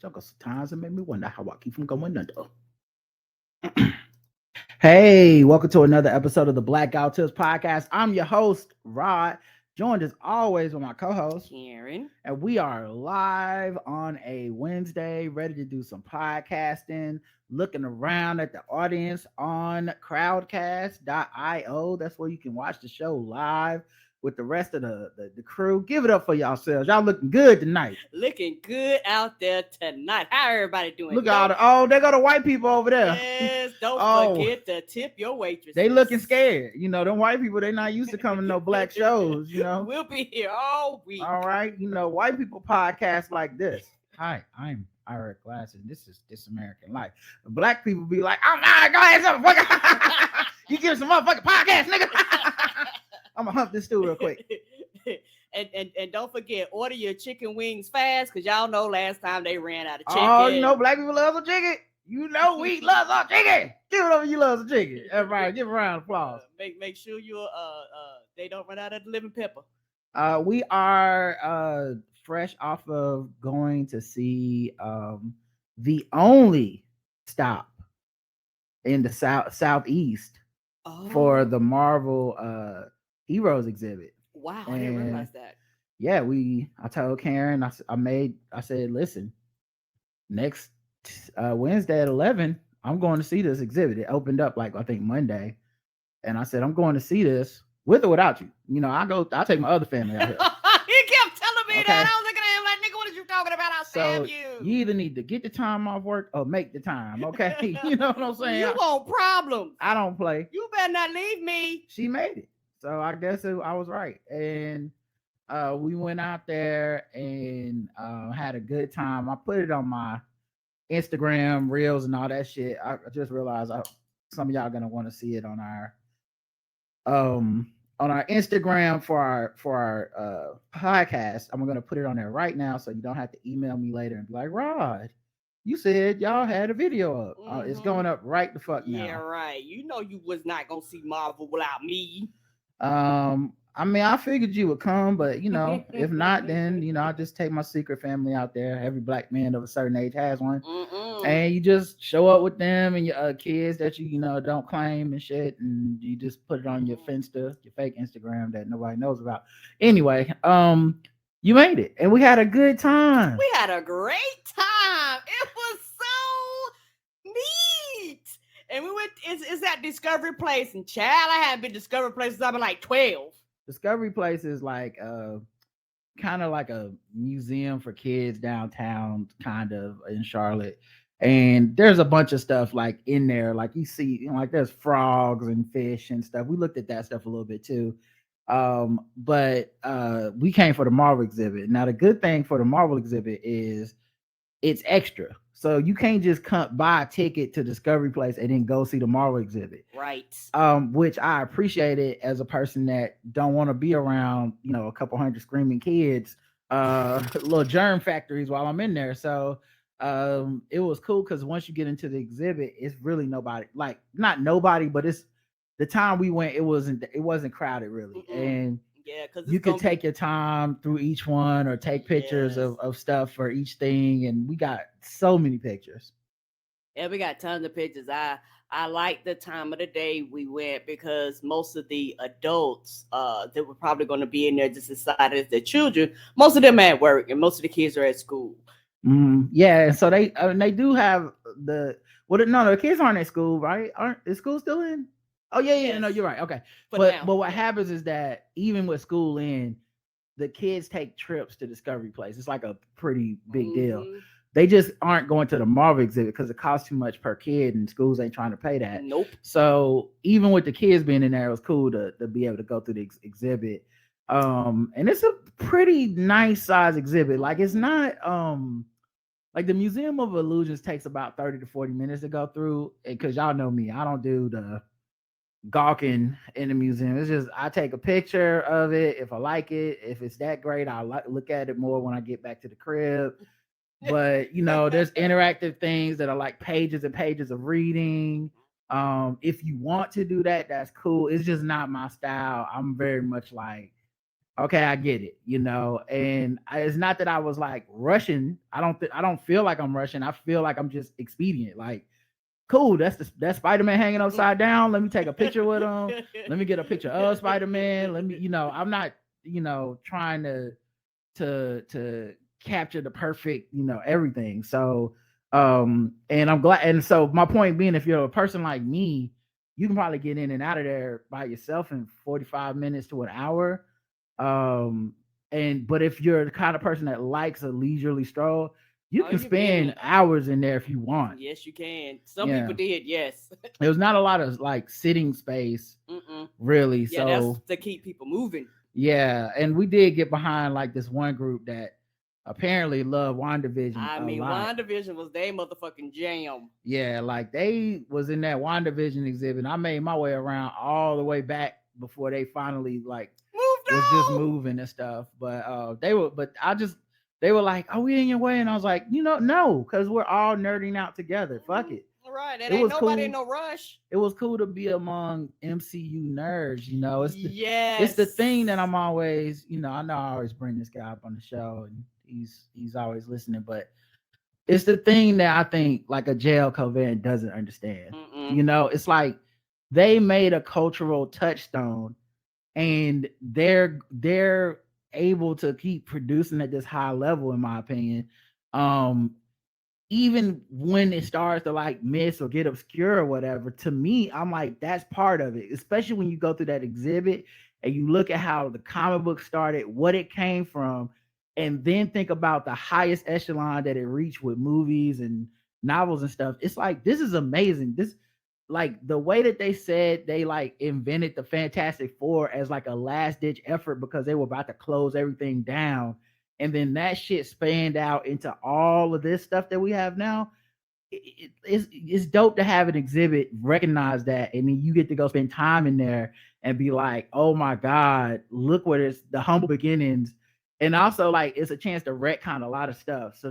Took us times and made me wonder how I keep from going under. Hey, welcome to another episode of the Blackout Tips Podcast. I'm your host, Rod, joined as always with my co-host, Karen. and we are live on a Wednesday, ready to do some podcasting, looking around at the audience on Crowdcast.io. That's where you can watch the show live with the rest of the crew. Give it up for yourselves. Y'all looking good tonight. Looking good out there tonight. How everybody doing? Look out. They got the white people over there. Yes, don't Oh. forget to tip your waitress. They looking scared. You know, them white people, they not used to coming to no black shows, you know. We'll be here all week. All right. You know, white people podcast like this. Hi, I'm Ira Glass, and this is This American Life. Black people be like, I'm not going to motherfucker. You give some motherfucking podcast, nigga. I'm gonna hump this stool real quick. and don't forget, order your chicken wings fast, because y'all know last time they ran out of chicken. Oh, you know, black people love some chicken. You know, we love some chicken. Give it over, you love some chicken. Everybody, give a round of applause. Make sure you they don't run out of the living pepper. We are fresh off of going to see the only stop in the southeast for the Marvel Heroes exhibit. Wow, I didn't realize that. Yeah, I told Karen, I said, listen, next Wednesday at 11, I'm going to see this exhibit. It opened up like I think Monday, and I said I'm going to see this with or without you. You know, I'll take my other family out here. He kept telling me that. I was looking at him like, nigga, what are you talking about? I'll stab you. You either need to get the time off work or make the time, okay? You know what I'm saying? You want problems. I don't play. You better not leave me. She made it. So I guess I was right. And we went out there and had a good time. I put it on my Instagram reels and all that shit. I just realized some of y'all gonna want to see it on our Instagram for our podcast. I'm gonna put it on there right now, so you don't have to email me later and be like, Rod, you said y'all had a video up. It's going up right the fuck now. Yeah, right. You know you was not gonna see Marvel without me. I mean, I figured you would come, but you know, if not, then you know, I'll just take my secret family out there. Every black man of a certain age has one, and you just show up with them and your kids that you know don't claim and shit, and you just put it on your Finsta, your fake Instagram that nobody knows about. Anyway, you made it, and we had a good time. We had a great time. It was so neat. And we went. It's at Discovery Place, and child, I haven't been Discovery Place since I've been like 12. Discovery Place is like kind of like a museum for kids downtown, kind of in Charlotte. And there's a bunch of stuff like in there, like you see, you know, like there's frogs and fish and stuff. We looked at that stuff a little bit too. But we came for the Marvel exhibit. Now the good thing for the Marvel exhibit is it's extra. So you can't just buy a ticket to Discovery Place and then go see the Marvel exhibit. Right. Which I appreciate it as a person that don't want to be around, you know, a couple hundred screaming kids, little germ factories while I'm in there. So it was cool because once you get into the exhibit, it's really nobody, like not nobody, but it's the time we went, it wasn't crowded really. And yeah, because you could take your time through each one or take pictures of stuff for each thing. And we got so many pictures. Yeah, we got tons of pictures. I like the time of the day we went because most of the adults that were probably going to be in there just as excited as their children, most of them at work and most of the kids are at school. Yeah, so they do have the kids aren't at school, right? Is school still in? Oh yeah, no, you're right. Okay, but what happens is that even with school in, the kids take trips to Discovery Place. It's like a pretty big deal. They just aren't going to the Marvel exhibit because it costs too much per kid, and schools ain't trying to pay that. Nope. So even with the kids being in there, it was cool to be able to go through the exhibit. And it's a pretty nice size exhibit. Like it's not like the Museum of Illusions takes about 30 to 40 minutes to go through, because y'all know me, I don't do the gawking in the museum. It's just I take a picture of it. If I like it, if it's that great, I'll look at it more when I get back to the crib. But you know, there's interactive things that are like pages and pages of reading. If you want to do that, that's cool. It's just not my style. I'm very much like okay, I get it, and it's not that I was like rushing. I don't feel like I'm rushing. I feel like I'm just expedient. Like, cool, that's Spider-Man hanging upside down. Let me take a picture with him. Let me get a picture of Spider-Man. Let me, I'm not, trying to capture the perfect, everything. So, and I'm glad. And so my point being, if you're a person like me, you can probably get in and out of there by yourself in 45 minutes to an hour. Um, but if you're the kind of person that likes a leisurely stroll, you Oh, can you can be in spend there. hours in there if you want. Yes, you can. Some Yeah. people did. Yes. There was not a lot of like sitting space Mm-mm. really. Yeah, that's So to keep people moving. yeah, and we did get behind like this one group that apparently love WandaVision I a mean, lot. WandaVision was their motherfucking jam. Yeah, like they was in that WandaVision exhibit. I made my way around all the way back before they finally like Moved was just on. moving and stuff. But they were like, "Are we in your way?" And I was like, no, because we're all nerding out together. Fuck it. All right, that It ain't was nobody in cool. no rush. It was cool to be among MCU nerds. It's the thing that Yes. I'm always, I know I always bring this guy up on the show, and he's always listening, but it's the thing that I think like a jail Covan doesn't understand. Mm-mm. It's like they made a cultural touchstone, and they're able to keep producing at this high level, in my opinion. Um, Even when it starts to like miss or get obscure or whatever, to me, I'm like, that's part of it, especially when you go through that exhibit and you look at how the comic book started, what it came from, and then think about the highest echelon that it reached with movies and novels and stuff. It's like, this is amazing. This, like, the way that they said they like invented the Fantastic Four as like a last ditch effort because they were about to close everything down, and then that shit spanned out into all of this stuff that we have now. It's dope to have an exhibit recognize that, and then you get to go spend time in there and be like, oh my god, look what it's the humble beginnings. And also, like, it's a chance to retcon a lot of stuff. So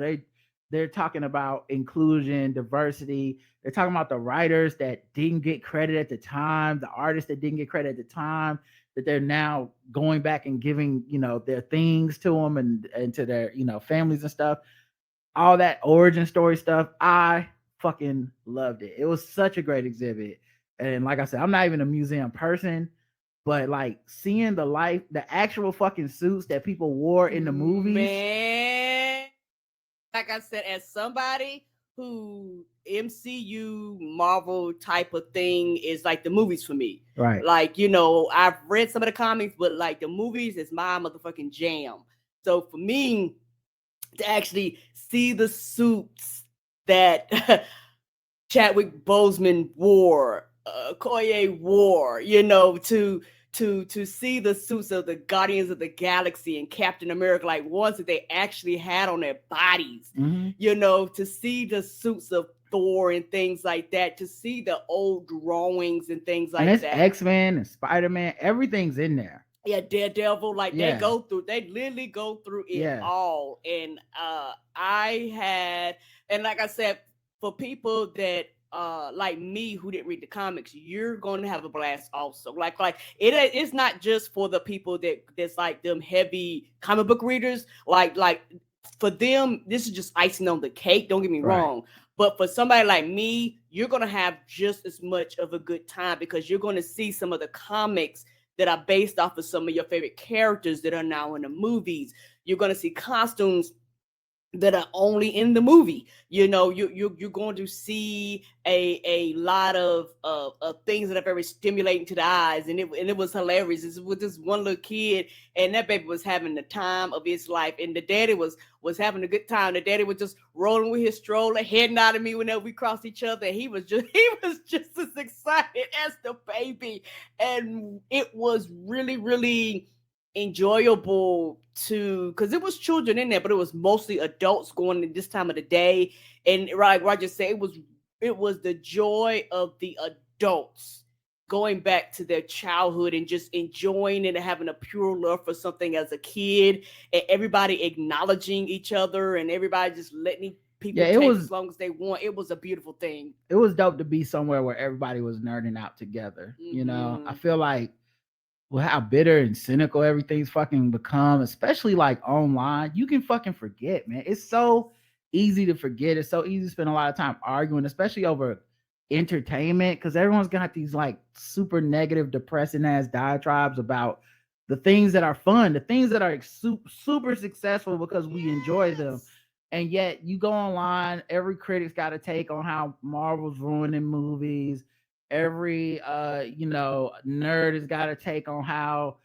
they're talking about inclusion, diversity. They're talking about the writers that didn't get credit at the time, the artists that didn't get credit at the time, that they're now going back and giving, their things to them, and to their, families and stuff. All that origin story stuff, I fucking loved it. It was such a great exhibit. And like I said, I'm not even a museum person, but like seeing the actual fucking suits that people wore in the movies. Man, like I said, as somebody who MCU Marvel type of thing is like the movies for me. Right. Like, I've read some of the comics, but like the movies is my motherfucking jam. So for me to actually see the suits that Chadwick Boseman wore, Koye wore, to see the suits of the Guardians of the Galaxy and Captain America, like ones that they actually had on their bodies, to see the suits of Thor and things like that, to see the old drawings and things like and it's that. X-Men and Spider-Man, everything's in there. Yeah, Daredevil, like Yeah. they literally go through it Yeah. all. And and like I said, for people that like me who didn't read the comics, you're going to have a blast also. Like it's not just for the people that's like them heavy comic book readers. Like for them, this is just icing on the cake. Don't get me Right. wrong. But for somebody like me, you're going to have just as much of a good time because you're going to see some of the comics that are based off of some of your favorite characters that are now in the movies. You're going to see costumes that are only in the movie. You're going to see a lot of things that are very stimulating to the eyes, and it was hilarious. It's with this one little kid, and that baby was having the time of his life, and the daddy was having a good time. The daddy was just rolling with his stroller, heading out at me whenever we crossed each other. And he was just as excited as the baby, and it was really, really enjoyable because it was children in there, but it was mostly adults going in this time of the day. And like Roger said, it was the joy of the adults going back to their childhood and just enjoying it and having a pure love for something as a kid, and everybody acknowledging each other and everybody just letting people take as long as they want. It was a beautiful thing. It was dope to be somewhere where everybody was nerding out together. I feel like with how bitter and cynical everything's fucking become, especially like online, you can fucking forget, man. It's so easy to forget. It's so easy to spend a lot of time arguing, especially over entertainment, because everyone's got these like super negative, depressing ass diatribes about the things that are fun, the things that are super successful because we enjoy them. Yes. And yet you go online, every critic's got a take on how Marvel's ruining movies. Every nerd has got a take on how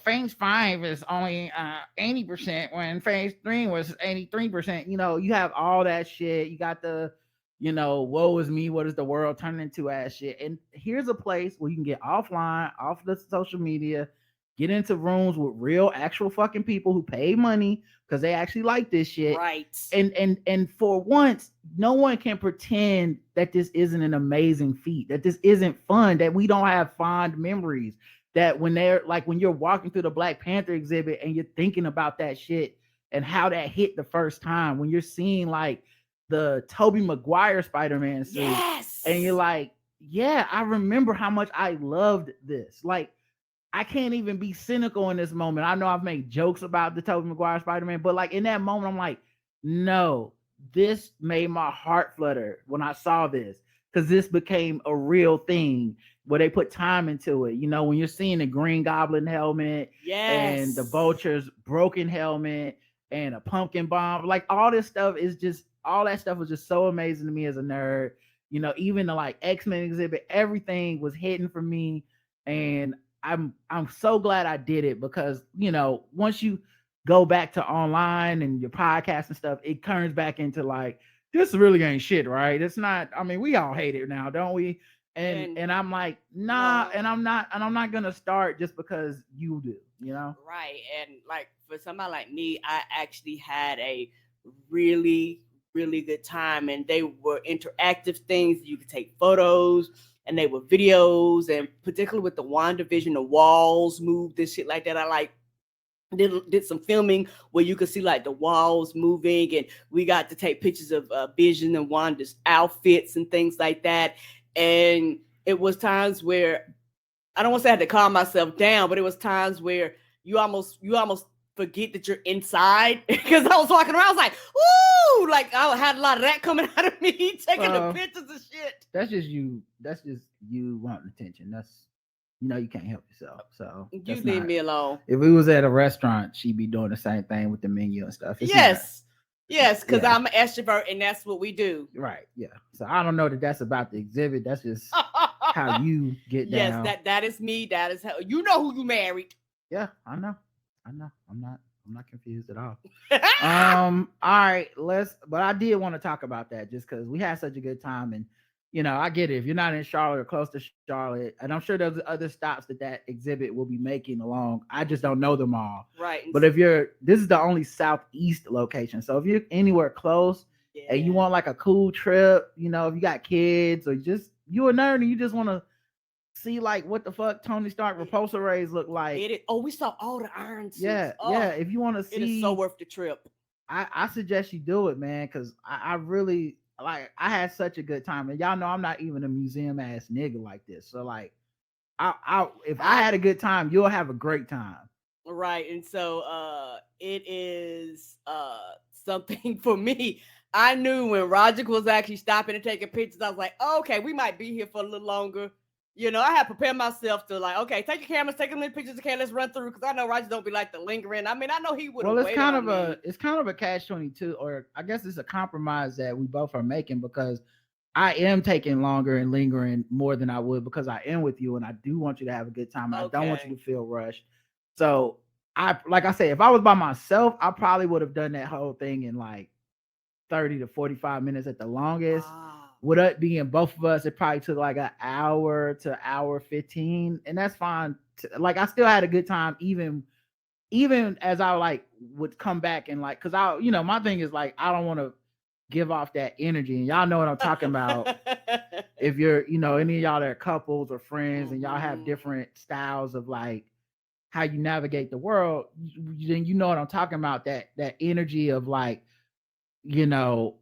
phase 5 is only 80% when phase 3 was 83%. You have all that shit. You got the woe is me, what is the world turning into ass shit. And here's a place where you can get offline, off the social media, get into rooms with real actual fucking people who pay money because they actually like this shit. Right. And for once, no one can pretend that this isn't an amazing feat, that this isn't fun, that we don't have fond memories. That when you're walking through the Black Panther exhibit and you're thinking about that shit and how that hit the first time, when you're seeing like the Tobey Maguire Spider-Man suit, Yes. and you're like, yeah, I remember how much I loved this. Like, I can't even be cynical in this moment. I know I've made jokes about the Tobey Maguire Spider-Man, but like in that moment, I'm like, no, this made my heart flutter when I saw this, because this became a real thing where they put time into it. When you're seeing the Green Goblin helmet, Yes. and the Vulture's broken helmet and a pumpkin bomb, like all this stuff is just, all that stuff was just so amazing to me as a nerd. Even the like X-Men exhibit, everything was hidden for me. And I'm so glad I did it, because once you go back to online and your podcast and stuff, it turns back into like, this really ain't shit, right? It's not. I mean, we all hate it now, don't we? And I'm like, nah, no. and I'm not gonna start just because you do, Right. And like for somebody like me, I actually had a really, really good time, and they were interactive things. You could take photos, and they were videos, and particularly with the WandaVision, the walls moved and shit like that. I like did some filming where you could see like the walls moving, and we got to take pictures of Vision and Wanda's outfits and things like that. And it was times where, I don't want to say I had to calm myself down, but it was times where you almost forget that you're inside, because I was walking around, I was like, ooh, like I had a lot of that coming out of me, taking the pictures and shit. That's just you wanting attention. That's you can't help yourself. So you leave me alone. If we was at a restaurant, she'd be doing the same thing with the menu and stuff. Yes, because I'm an extrovert, and that's what we do. Right. Yeah. So I don't know that that's about the exhibit. That's just how you get down. Yes, that is me. That is how you know who you married. Yeah, I know. I'm not confused at all. All right, but I did want to talk about that just because we had such a good time. And I get it, if you're not in Charlotte or close to Charlotte, and I'm sure there's other stops that exhibit will be making along. I just don't know them all. Right. But this is the only Southeast location. So if you're anywhere close, and you want like a cool trip, if you got kids, or you're a nerd and you just want to see like what the fuck Tony Stark repulsor rays look like. We saw all the iron suits. Yeah. If you want to see, it is so worth the trip. I suggest you do it, man, because I really like. I had such a good time, and y'all know I'm not even a museum ass nigga like this. So like, if I had a good time, you'll have a great time. Right, and so it is something for me. I knew when Roger was actually stopping and taking pictures, I was like, oh, okay, we might be here for a little longer. I had prepared myself to like, okay, take your cameras, take as many pictures as you can. Let's run through, because I know Roger don't be like the lingering. I mean, I know he would. Well, it's kind of a catch-22, or I guess it's a compromise that we both are making, because I am taking longer and lingering more than I would, because I am with you and I do want you to have a good time. Okay. I don't want you to feel rushed. So like I say, if I was by myself, I probably would have done that whole thing in like 30 to 45 minutes at the longest. With it being both of us, it probably took like an hour to hour 15, and that's fine. Like, I still had a good time, even as I like would come back and like, because my thing is like, I don't want to give off that energy, and y'all know what I'm talking about. If you're any of y'all that are couples or friends, and y'all have different styles of like how you navigate the world, then you know what I'm talking about, that energy of like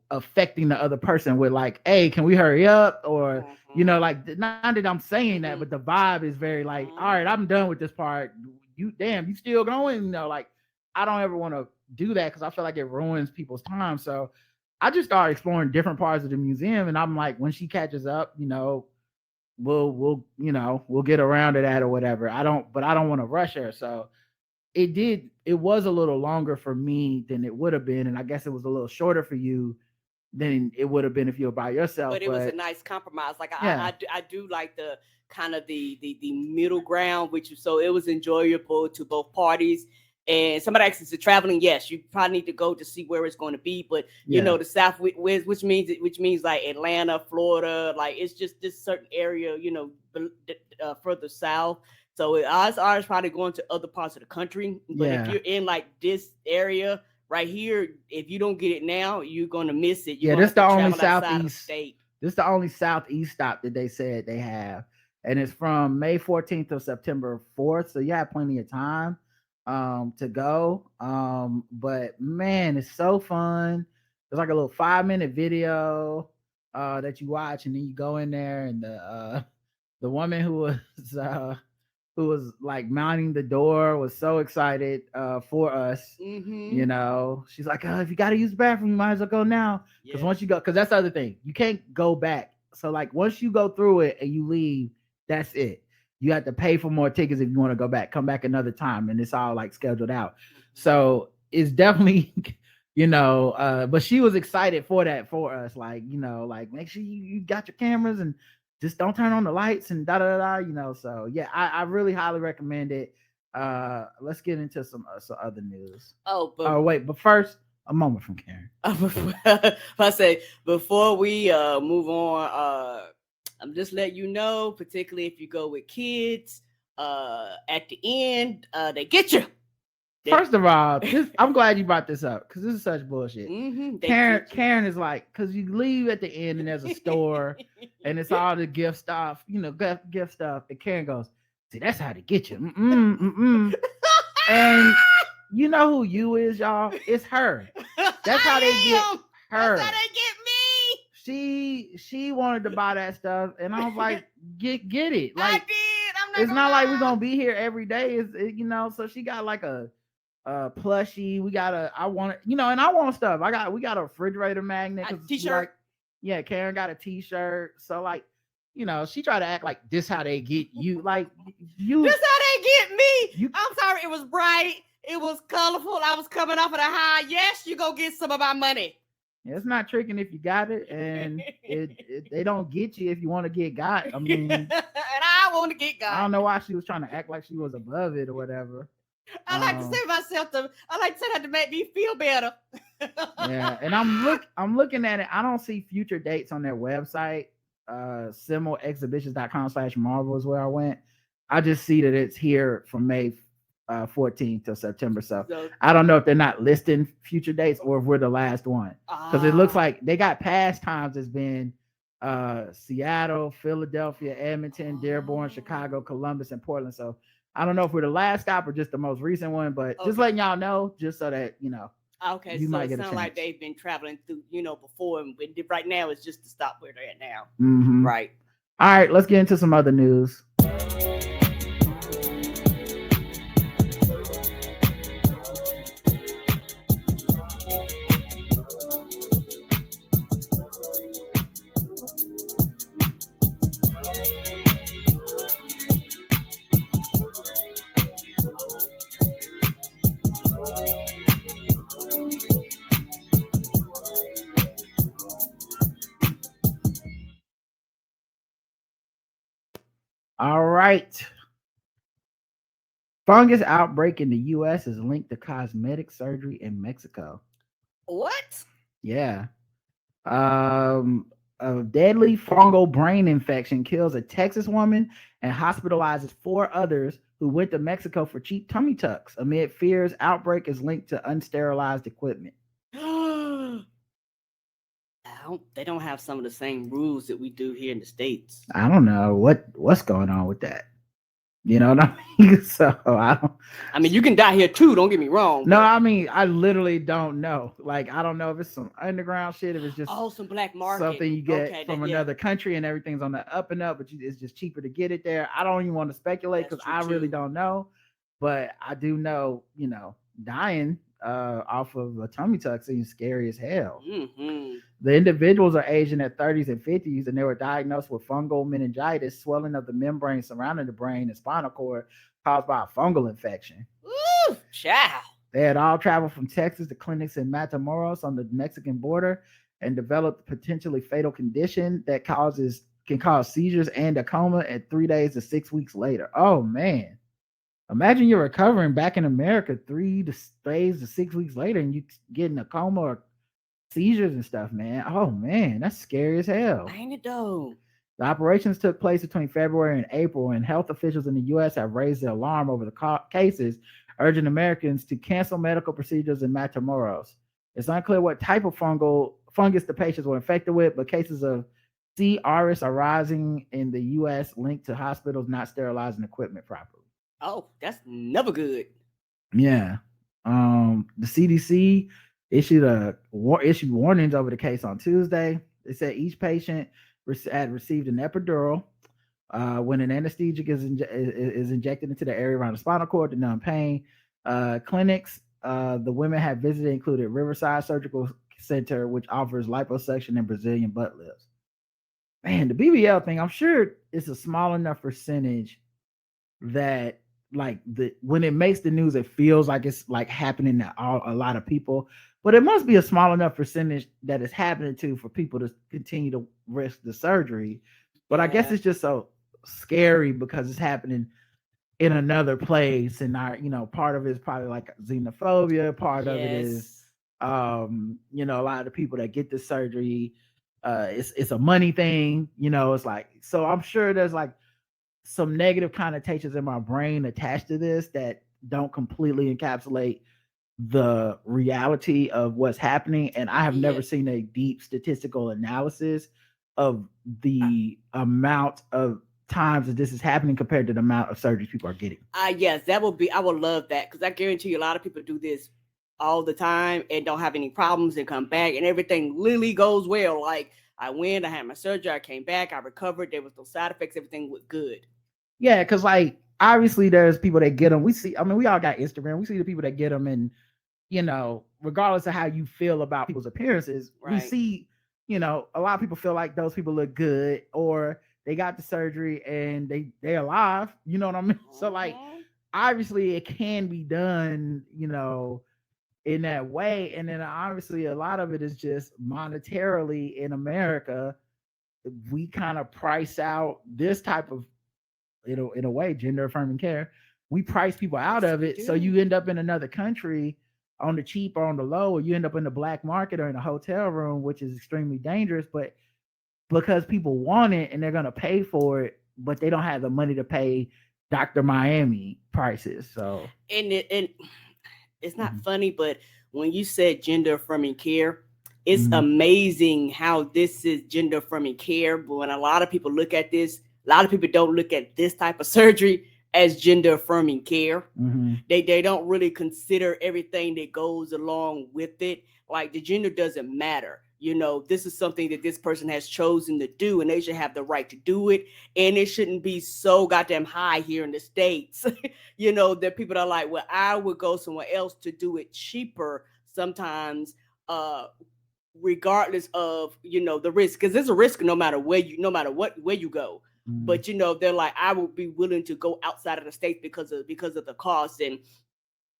affecting the other person with like, hey, can we hurry up? Or, Mhm. like, not that I'm saying that, but Mhm. the vibe is very like, all right, Mhm. I'm done with this part. You still going? Like, I don't ever want to do that because I feel like it ruins people's time. So I just started exploring different parts of the museum, and I'm like, when she catches up, we'll get around to that or whatever. But I don't want to rush her. So it was a little longer for me than it would have been, and I guess it was a little shorter for you than it would have been if you were by yourself. But it was a But nice compromise. Like yeah, I do like the kind of the middle ground, which so it was enjoyable to both parties. And somebody asks is traveling, yes, you probably need to go to see where it's going to be. But yeah, the Southwest, which means like Atlanta, Florida, like it's just this certain area, further south. So odds are it's probably going to other parts of the country. But if yeah, you're in like this area, right here, if you don't get it now, you're gonna miss it. You're yeah. gonna This have the to only travel outside of southeast. state. This the only southeast stop that they said they have, and it's from May 14th to September 4th. So you have plenty of time to go. But man, it's so fun. There's like a little 5-minute video that you watch, and then you go in there, and the woman who was like mounting the door was so excited for us. Mm-hmm. She's like, if you got to use the bathroom, you might as well go now. Because Yes. once you go, because that's the other thing, you can't go back. So like once you go through it and you leave, that's it. You have to pay for more tickets if you want to go back. Come back another time, and it's all like scheduled out. Mm-hmm. So it's definitely, but she was excited for that for us. Like, like make sure you got your cameras and just don't turn on the lights and da da da. So yeah, I really highly recommend it. Let's get into some other news. Oh, but Oh wait, but first, a moment from Karen. I say before we move on, I'm just letting you know, particularly if you go with kids, at the end, they get you. First of all, I'm glad you brought this up because this is such bullshit. Mm-hmm, they Karen, get you. Karen is like, because you leave at the end and there's a store and it's all the gift stuff, gift stuff. And Karen goes, see, that's how they get you. Mm-mm, mm-mm. And you know who you is, y'all? It's her. That's how they get I am. That's how her. they get me. She wanted to buy that stuff, and I was like, get it. I Like, did. I'm not it's gonna not like we're lie. gonna be here every day. So she got like a plushie. We got I want and I want stuff. We got a refrigerator magnet because we T-shirt. like, yeah, Karen got a t-shirt. So like, she tried to act like this how they get you. Like you This how they get me. you I'm sorry. It was bright. It was colorful. I was coming off of the high. Yes, you go get some of my money. it's not tricking if you got it, and they don't get you if you want to get got. I And mean, I want to get I God. don't know why she was trying to act like she was above it or whatever. I like to say myself to. I like to say that to make me feel better. Yeah, and I'm looking at it. I don't see future dates on their website. Simulexhibitions.com/Marvel is where I went. I just see that it's here from May 14th to September. So So, I don't know if they're not listing future dates or if we're the last one. Because it looks like they got past times as being Seattle, Philadelphia, Edmonton, Dearborn, Chicago, Columbus, and Portland. So I don't know if we're the last stop or just the most recent one, but just letting y'all know, just so that okay, you so might it get a sounds like chance. they've been traveling through, before, and right now it's just to stop where they're at now. Mm-hmm. Right. All right, let's get into some other news. All right. Fungus outbreak in the U.S. is linked to cosmetic surgery in Mexico. What? Yeah. A deadly fungal brain infection kills a Texas woman and hospitalizes 4 others who went to Mexico for cheap tummy tucks amid fears outbreak is linked to unsterilized equipment. They don't have some of the same rules that we do here in the States. I don't know what's going on with that. You know what I mean? So I don't. I mean, you can die here too. Don't get me wrong. No, But I mean I literally don't know. Like I don't know if it's some underground shit, if it's just oh, some black market. something you get Okay, from yeah, another country and everything's on the up and up, but it's just cheaper to get it there. I don't even want to speculate that's because true I really too. don't know, but I do know, dying off of a tummy tuck seems scary as hell. Hmm. The individuals are aged in their 30s and 50s, and they were diagnosed with fungal meningitis, swelling of the membrane surrounding the brain and spinal cord caused by a fungal infection. Ooh, child. They had all traveled from Texas to clinics in Matamoros on the Mexican border and developed a potentially fatal condition that can cause seizures and a coma at 3 days to 6 weeks later. Oh man. Imagine you're recovering back in America 3 days to 6 weeks later and you get in a coma or seizures and stuff, man. Oh man, that's scary as hell. Ain't it though? The operations took place between February and April, and health officials in the U.S. have raised the alarm over the cases, urging Americans to cancel medical procedures in Matamoros. It's unclear what type of fungus the patients were infected with, but cases of C. auris are rising in the U.S. linked to hospitals not sterilizing equipment properly. Oh, that's never good. Yeah. The CDC issued warnings over the case on Tuesday. They said each patient had received an epidural. When an anesthetic is injected into the area around the spinal cord to numb pain. Clinics the women had visited included Riverside Surgical Center, which offers liposuction and Brazilian butt lifts. Man, the BBL thing, I'm sure it's a small enough percentage that like the when it makes the news, it feels like it's like happening to a lot of people, but it must be a small enough percentage that it's happening to for people to continue to risk the surgery. But I guess Yeah. it's just so scary because it's happening in another place, and part of it is probably like xenophobia. Part of it is, Yes. a lot of the people that get this surgery, it's a money thing. It's like so. I'm sure there's like some negative connotations in my brain attached to this that don't completely encapsulate the reality of what's happening. And I have never Yeah. seen a deep statistical analysis of the amount of times that this is happening compared to the amount of surgeries people are getting. Yes, that would be. I would love that because I guarantee you, a lot of people do this all the time and don't have any problems and come back and everything literally goes well. Like I went, I had my surgery, I came back, I recovered. There was no side effects. Everything was good. Yeah, because like obviously there's people that get them. We see, I mean, we all got Instagram. We see the people that get them, and regardless of how you feel about people's appearances, we Right. see, a lot of people feel like those people look good or they got the surgery and they're alive. You know what I mean? So like Mhm. obviously it can be done, in that way. And then obviously a lot of it is just monetarily in America. We kind of price out this type of, in a way, gender affirming care. We price people out Yes, of we it. So do. you end up in another country on the cheap or on the low, or you end up in the black market or in a hotel room, which is extremely dangerous. But because people want it and they're going to pay for it, but they don't have the money to pay Dr. Miami prices. So, And it's not mhm, funny, but when you said gender affirming care, it's mhm, amazing how this is gender affirming care. But when a lot of people look at this, a lot of people don't look at this type of surgery as gender affirming care. mhm. They don't really consider everything that goes along with it. Like the gender doesn't matter. This is something that this person has chosen to do, and they should have the right to do it. And it shouldn't be so goddamn high here in the States. That people are like, well, I would go somewhere else to do it cheaper sometimes, uh, regardless of the risk, because there's a risk no matter no matter what where you go. Mhm. But they're like, I would be willing to go outside of the state because of the cost. And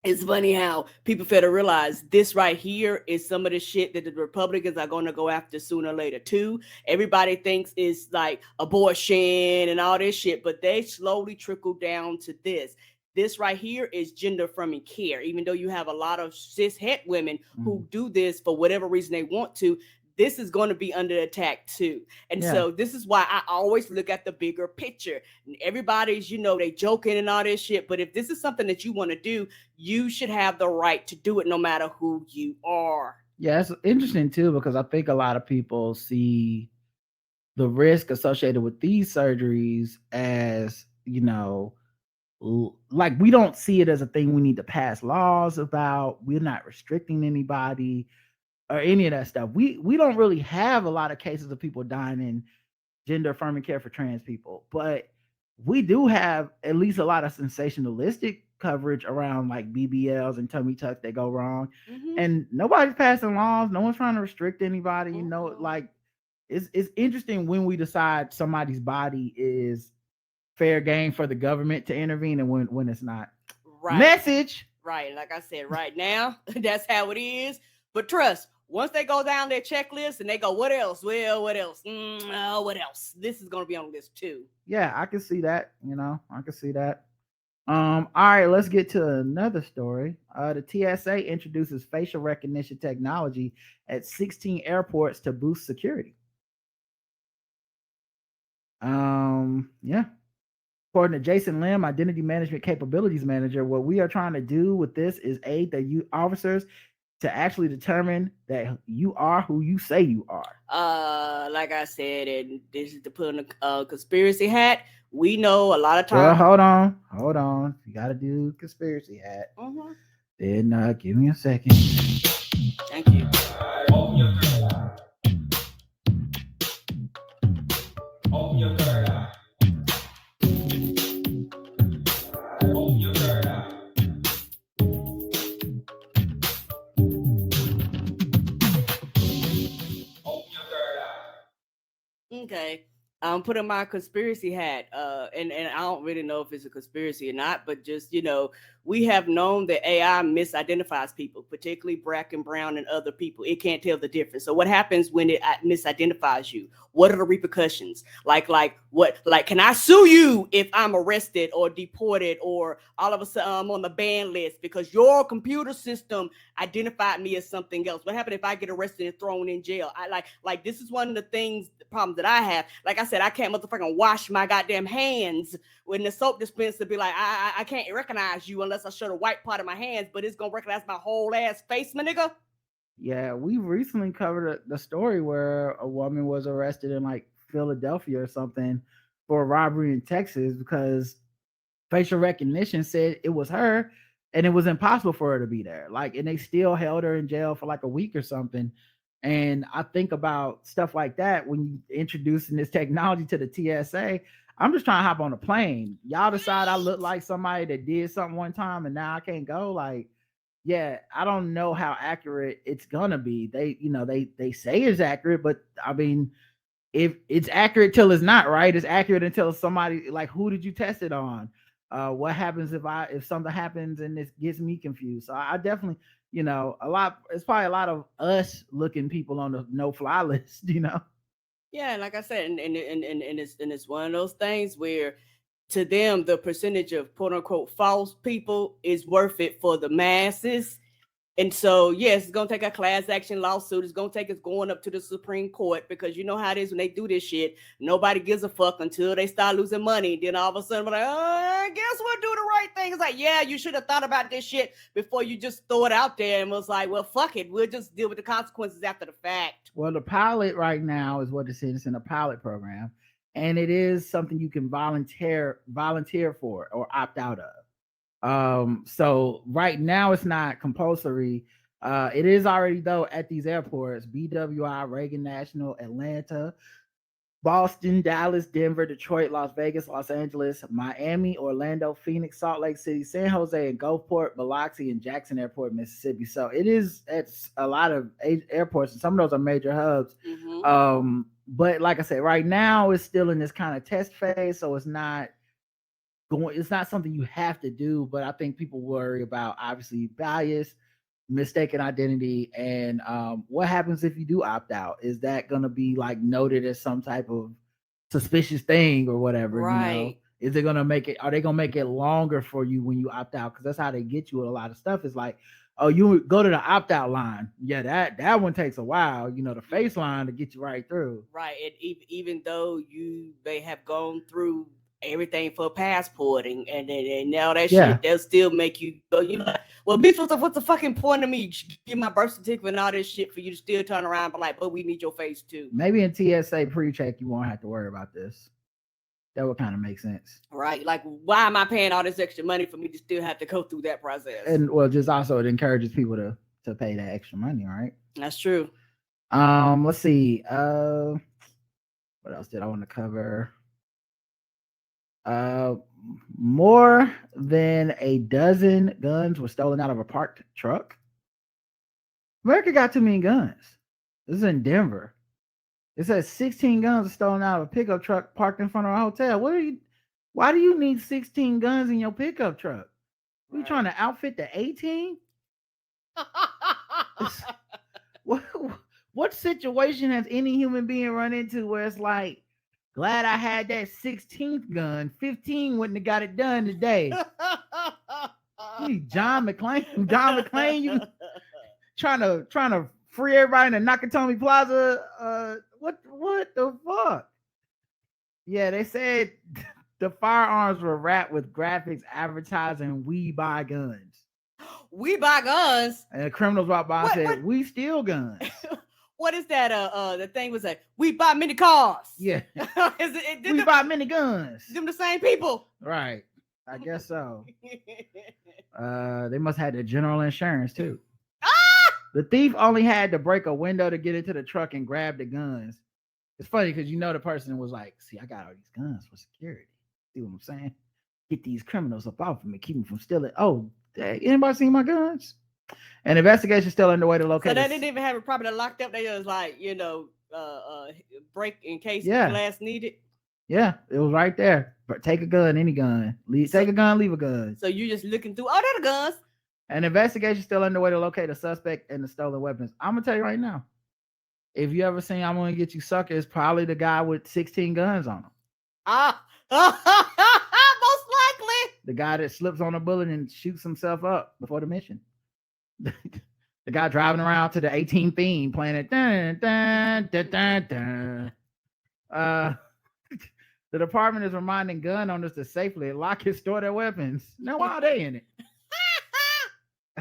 it's funny how people fail to realize this right here is some of the shit that the Republicans are going to go after sooner or later too. Everybody thinks it's like abortion and all this shit, but they slowly trickle down to this. This right here is gender affirming care. Even though you have a lot of cis het women Mhm. who do this for whatever reason they want to, this is going to be under attack too. And Yeah. so this is why I always look at the bigger picture. Everybody's, they joking and all this shit. But if this is something that you want to do, you should have the right to do it no matter who you are. Yeah, it's interesting too because I think a lot of people see the risk associated with these surgeries as, like we don't see it as a thing we need to pass laws about. We're not restricting anybody or any of that stuff. We don't really have a lot of cases of people dying in gender affirming care for trans people, but we do have at least a lot of sensationalistic coverage around like BBLs and tummy tucks that go wrong, Mm-hmm. and nobody's passing laws. No one's trying to restrict anybody. You know, Mm-hmm. like it's interesting when we decide somebody's body is fair game for the government to intervene and when it's not. Right. Message. Right. Like I said, right now, that's how it is. But trust, once they go down their checklist and they go, what else? Well, what else? What else? This is going to be on the list too. Yeah, I can see that. You know, I can see that. All right, let's get to another story. The TSA introduces facial recognition technology at 16 airports to boost security. Yeah. According to Jason Lim, Identity Management Capabilities Manager, what we are trying to do with this is aid the officers to actually determine that you are who you say you are. Like I said, and this is to put on a conspiracy hat. We know a lot of Well, times. hold on. You got to do conspiracy hat. Mm-hmm. Then give me a second. Thank you. Open your third eye. Open your third eye. Open your third eye. Open your third eye. Okay. I'm putting my conspiracy hat, and I don't really know if it's a conspiracy or not, but just we have known that AI misidentifies people, particularly black and brown and other people. It can't tell the difference. So what happens when it misidentifies you? What are the repercussions? Like what? Like, can I sue you if I'm arrested or deported or all of a sudden I'm on the ban list because your computer system identified me as something else? What happens if I get arrested and thrown in jail? I like this is one of the things, the problems that I have. Like I said, I can't motherfucking wash my goddamn hands when the soap dispenser be like, I can't recognize you unless I show the white part of my hands, but it's gonna recognize my whole ass face, my nigga. Yeah, we recently covered the story where a woman was arrested in like Philadelphia or something for a robbery in Texas because facial recognition said it was her and it was impossible for her to be there. Like, and they still held her in jail for like a week or something. And I think about stuff like that when you introducing this technology to the TSA. I'm just trying to hop on a plane. Y'all decide I look like somebody that did something one time and now I can't go. Like, yeah, I don't know how accurate it's gonna be. They say it's accurate, but I mean, if it's accurate till it's not, right? It's accurate until somebody like, who did you test it on? What happens if something happens and this gets me confused? So I definitely, it's probably a lot of us looking people on the no fly list. Yeah, like I said, and it's one of those things where to them the percentage of quote unquote false people is worth it for the masses. And so, yes, it's gonna take a class action lawsuit. It's gonna take us going up to the Supreme Court because you know how it is when they do this shit. Nobody gives a fuck until they start losing money. Then all of a sudden, we're like, I guess we'll do the right thing. It's like, yeah, you should have thought about this shit before you just throw it out there and was like, well, fuck it, we'll just deal with the consequences after the fact. Well, the pilot right now is what it is. It's in a pilot program, and it is something you can volunteer for or opt out of. So right now it's not compulsory. It is already though at these airports: BWI, Reagan National, Atlanta, Boston, Dallas, Denver, Detroit, Las Vegas, Los Angeles, Miami, Orlando, Phoenix, Salt Lake City, San Jose, and Gulfport, Biloxi, and Jackson Airport, Mississippi. So it's a lot of airports, and some of those are major hubs. But like I said, right now it's still in this kind of test phase, so it's not something you have to do, but I think people worry about obviously bias, mistaken identity, and what happens if you do opt out? Is that going to be like noted as some type of suspicious thing or whatever? Right. Is it going to make it? Are they going to make it longer for you when you opt out? Because that's how they get you with a lot of stuff. It's like, oh, you go to the opt out line. Yeah, that one takes a while. The face line to get you right through. Right. And even though you may have gone through everything for passporting and now that shit, they'll still make you go, well, bitch, what's the fucking point of me give my birth certificate and all this shit for you to still turn around but like, but we need your face too. Maybe in TSA pre-check you won't have to worry about this. That would kind of make sense. Right. Like, why am I paying all this extra money for me to still have to go through that process? And well, just also it encourages people to pay that extra money, right? That's true. Let's see. What else did I want to cover? More than a dozen guns were stolen out of a parked truck. America got too many guns. This is in Denver. It says 16 guns were stolen out of a pickup truck parked in front of a hotel. Why do you need 16 guns in your pickup truck? Are you trying to outfit the 18? What situation has any human being run into where it's like, glad I had that 16th gun. 15 wouldn't have got it done today. John McClane, you trying to free everybody in the Nakatomi Plaza. What the fuck? Yeah, they said the firearms were wrapped with graphics advertising "We buy guns." We buy guns. And the criminals walked by and said, "We steal guns." What is that? The thing was like, we buy many cars. Yeah. We buy many guns. Them the same people. Right. I guess so. They must have the general insurance too. The thief only had to break a window to get into the truck and grab the guns. It's funny because the person was like, see, I got all these guns for security. See what I'm saying? Get these criminals up off of me, keep them from stealing. Oh, anybody seen my guns? An investigation still underway to locate. So they didn't even have it properly locked up. They just like, break in case glass needed. Yeah, it was right there. But take a gun, any gun. Take a gun, leave a gun. So you're just looking through. Oh, they're the guns. An investigation still underway to locate a suspect and the stolen weapons. I'm gonna tell you right now. If you ever seen I'm Gonna Get You Sucker, it's probably the guy with 16 guns on him. Most likely. The guy that slips on a bullet and shoots himself up before the mission. The guy driving around to the 18 theme playing it. Dun, dun, dun, dun, dun. The department is reminding gun owners to safely lock and store their weapons. Now, why are they in it?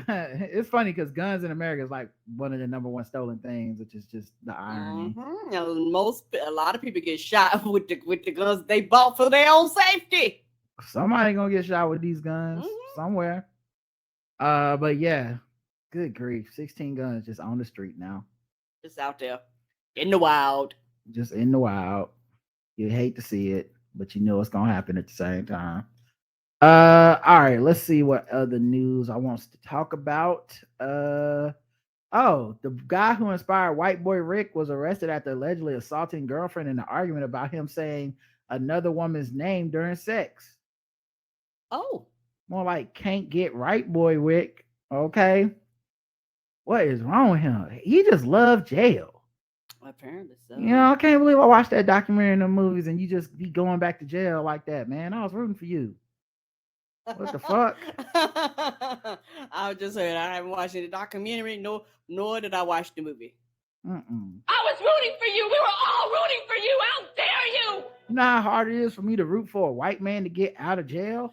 It's funny because guns in America is like one of the number one stolen things, which is just the irony. A lot of people get shot with the guns they bought for their own safety. Somebody gonna get shot with these guns somewhere. But yeah, good grief, 16 guns just on the street now, just out there in the wild. Just in the wild. You hate to see it, but you know it's gonna happen at the same time. All right, let's see what other news I want to talk about. The guy who inspired White Boy Rick was arrested after allegedly assaulting girlfriend in an argument about him saying another woman's name during sex. Oh, more like can't get right, boy Rick. Okay, what is wrong with him? He just loved jail. Apparently so. I can't believe I watched that documentary in the movies and you just be going back to jail like that, man. I was rooting for you. What the fuck? I was just saying I haven't watched the documentary, nor did I watch the movie. I was rooting for you. We were all rooting for you. How dare you? You know how hard it is for me to root for a white man to get out of jail?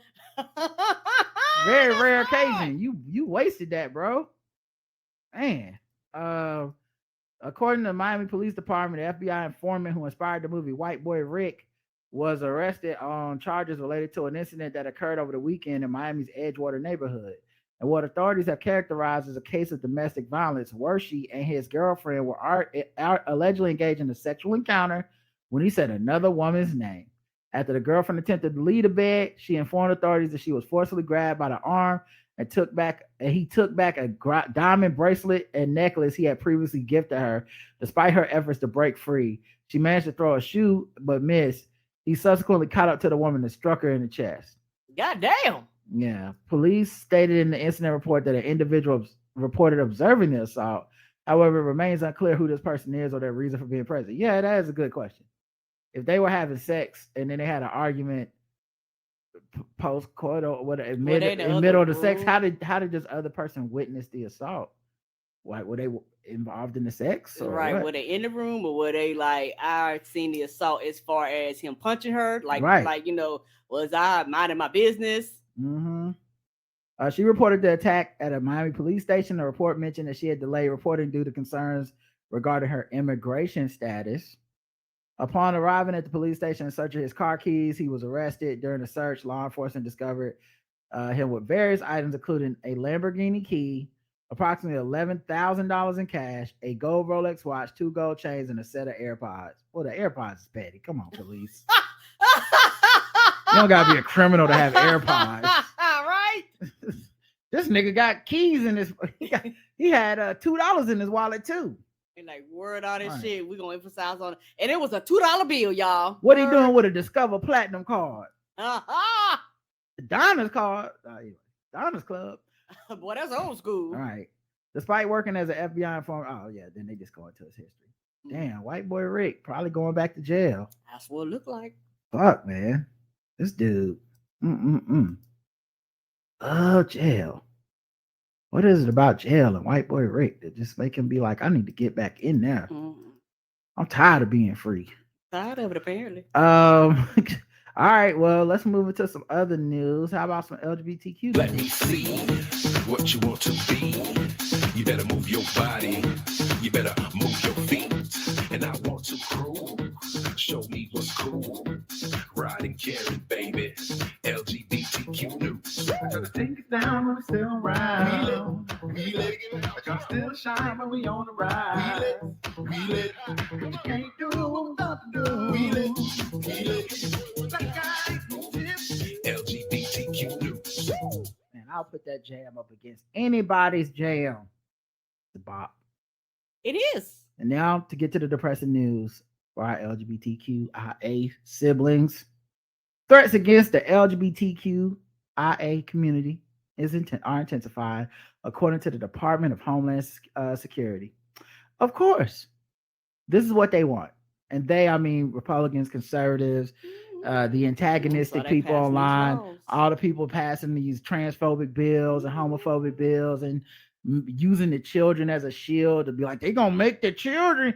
Very rare occasion. You wasted that, bro. Man. According to the Miami Police Department, the FBI informant who inspired the movie White Boy Rick was arrested on charges related to an incident that occurred over the weekend in Miami's Edgewater neighborhood. And what authorities have characterized as a case of domestic violence, Worshie and his girlfriend were allegedly engaged in a sexual encounter when he said another woman's name. After the girlfriend attempted to leave the bed, she informed authorities that she was forcibly grabbed by the arm and he took back a diamond bracelet and necklace he had previously gifted her, despite her efforts to break free. She managed to throw a shoe, but missed. He subsequently caught up to the woman and struck her in the chest. God damn. Yeah. Police stated in the incident report that an individual reported observing the assault. However, it remains unclear who this person is or their reason for being present. Yeah, that is a good question. If they were having sex and then they had an argument post-court or whatever, in middle of the sex, how did this other person witness the assault? Like, were they involved in the sex? Right. What? Were they in the room or were they like, I seen the assault as far as him punching her? Like, was I minding my business? Mm-hmm. She reported the attack at a Miami police station. The report mentioned that she had delayed reporting due to concerns regarding her immigration status. Upon arriving at the police station in search of his car keys, he was arrested. During the search, law enforcement discovered him with various items, including a Lamborghini key, approximately $11,000 in cash, a gold Rolex watch, 2 gold chains, and a set of AirPods. Well, the AirPods is petty. Come on, police. You don't gotta be a criminal to have AirPods. Right? This nigga got keys in his. He had $2 in his wallet too. And like, word all this Right. shit. We're gonna emphasize on it. And it was a $2 bill, y'all. What he doing with a Discover Platinum card? Uh-huh. The Diners card. Diners Club. Boy, that's old school. All right. Despite working as an FBI informant, oh yeah, then they just go into his history. Damn, white boy Rick probably going back to jail. That's what it looked like. Fuck, man. This dude. Oh, jail. What is it about jail and white boy Rick that just make him be like, I need to get back in there? I'm tired of being free. Tired of it, apparently. All right, well, let's move into some other news. How about some LGBTQ? Let me see what you want to be. You better move your body. You better move your feet. And I want to cruise. Show me what's cool. Riding, caring, baby. LGBTQ news. I gotta take it down when we still around. We let it. I gotta still shine when we on the ride. We let it. What you can't do, what we got to do. We let it. LGBTQ news. Man, I'll put that jam up against anybody's jam. The bop. It is. And now to get to the depressing news for our LGBTQIA siblings. Threats against the LGBTQIA community are intensifying, according to the Department of Homeland Security. Of course, this is what they want. And they, I mean, Republicans, conservatives, the antagonistic people online, all the people passing these transphobic bills and homophobic bills and using the children as a shield to be like, they're gonna make the children,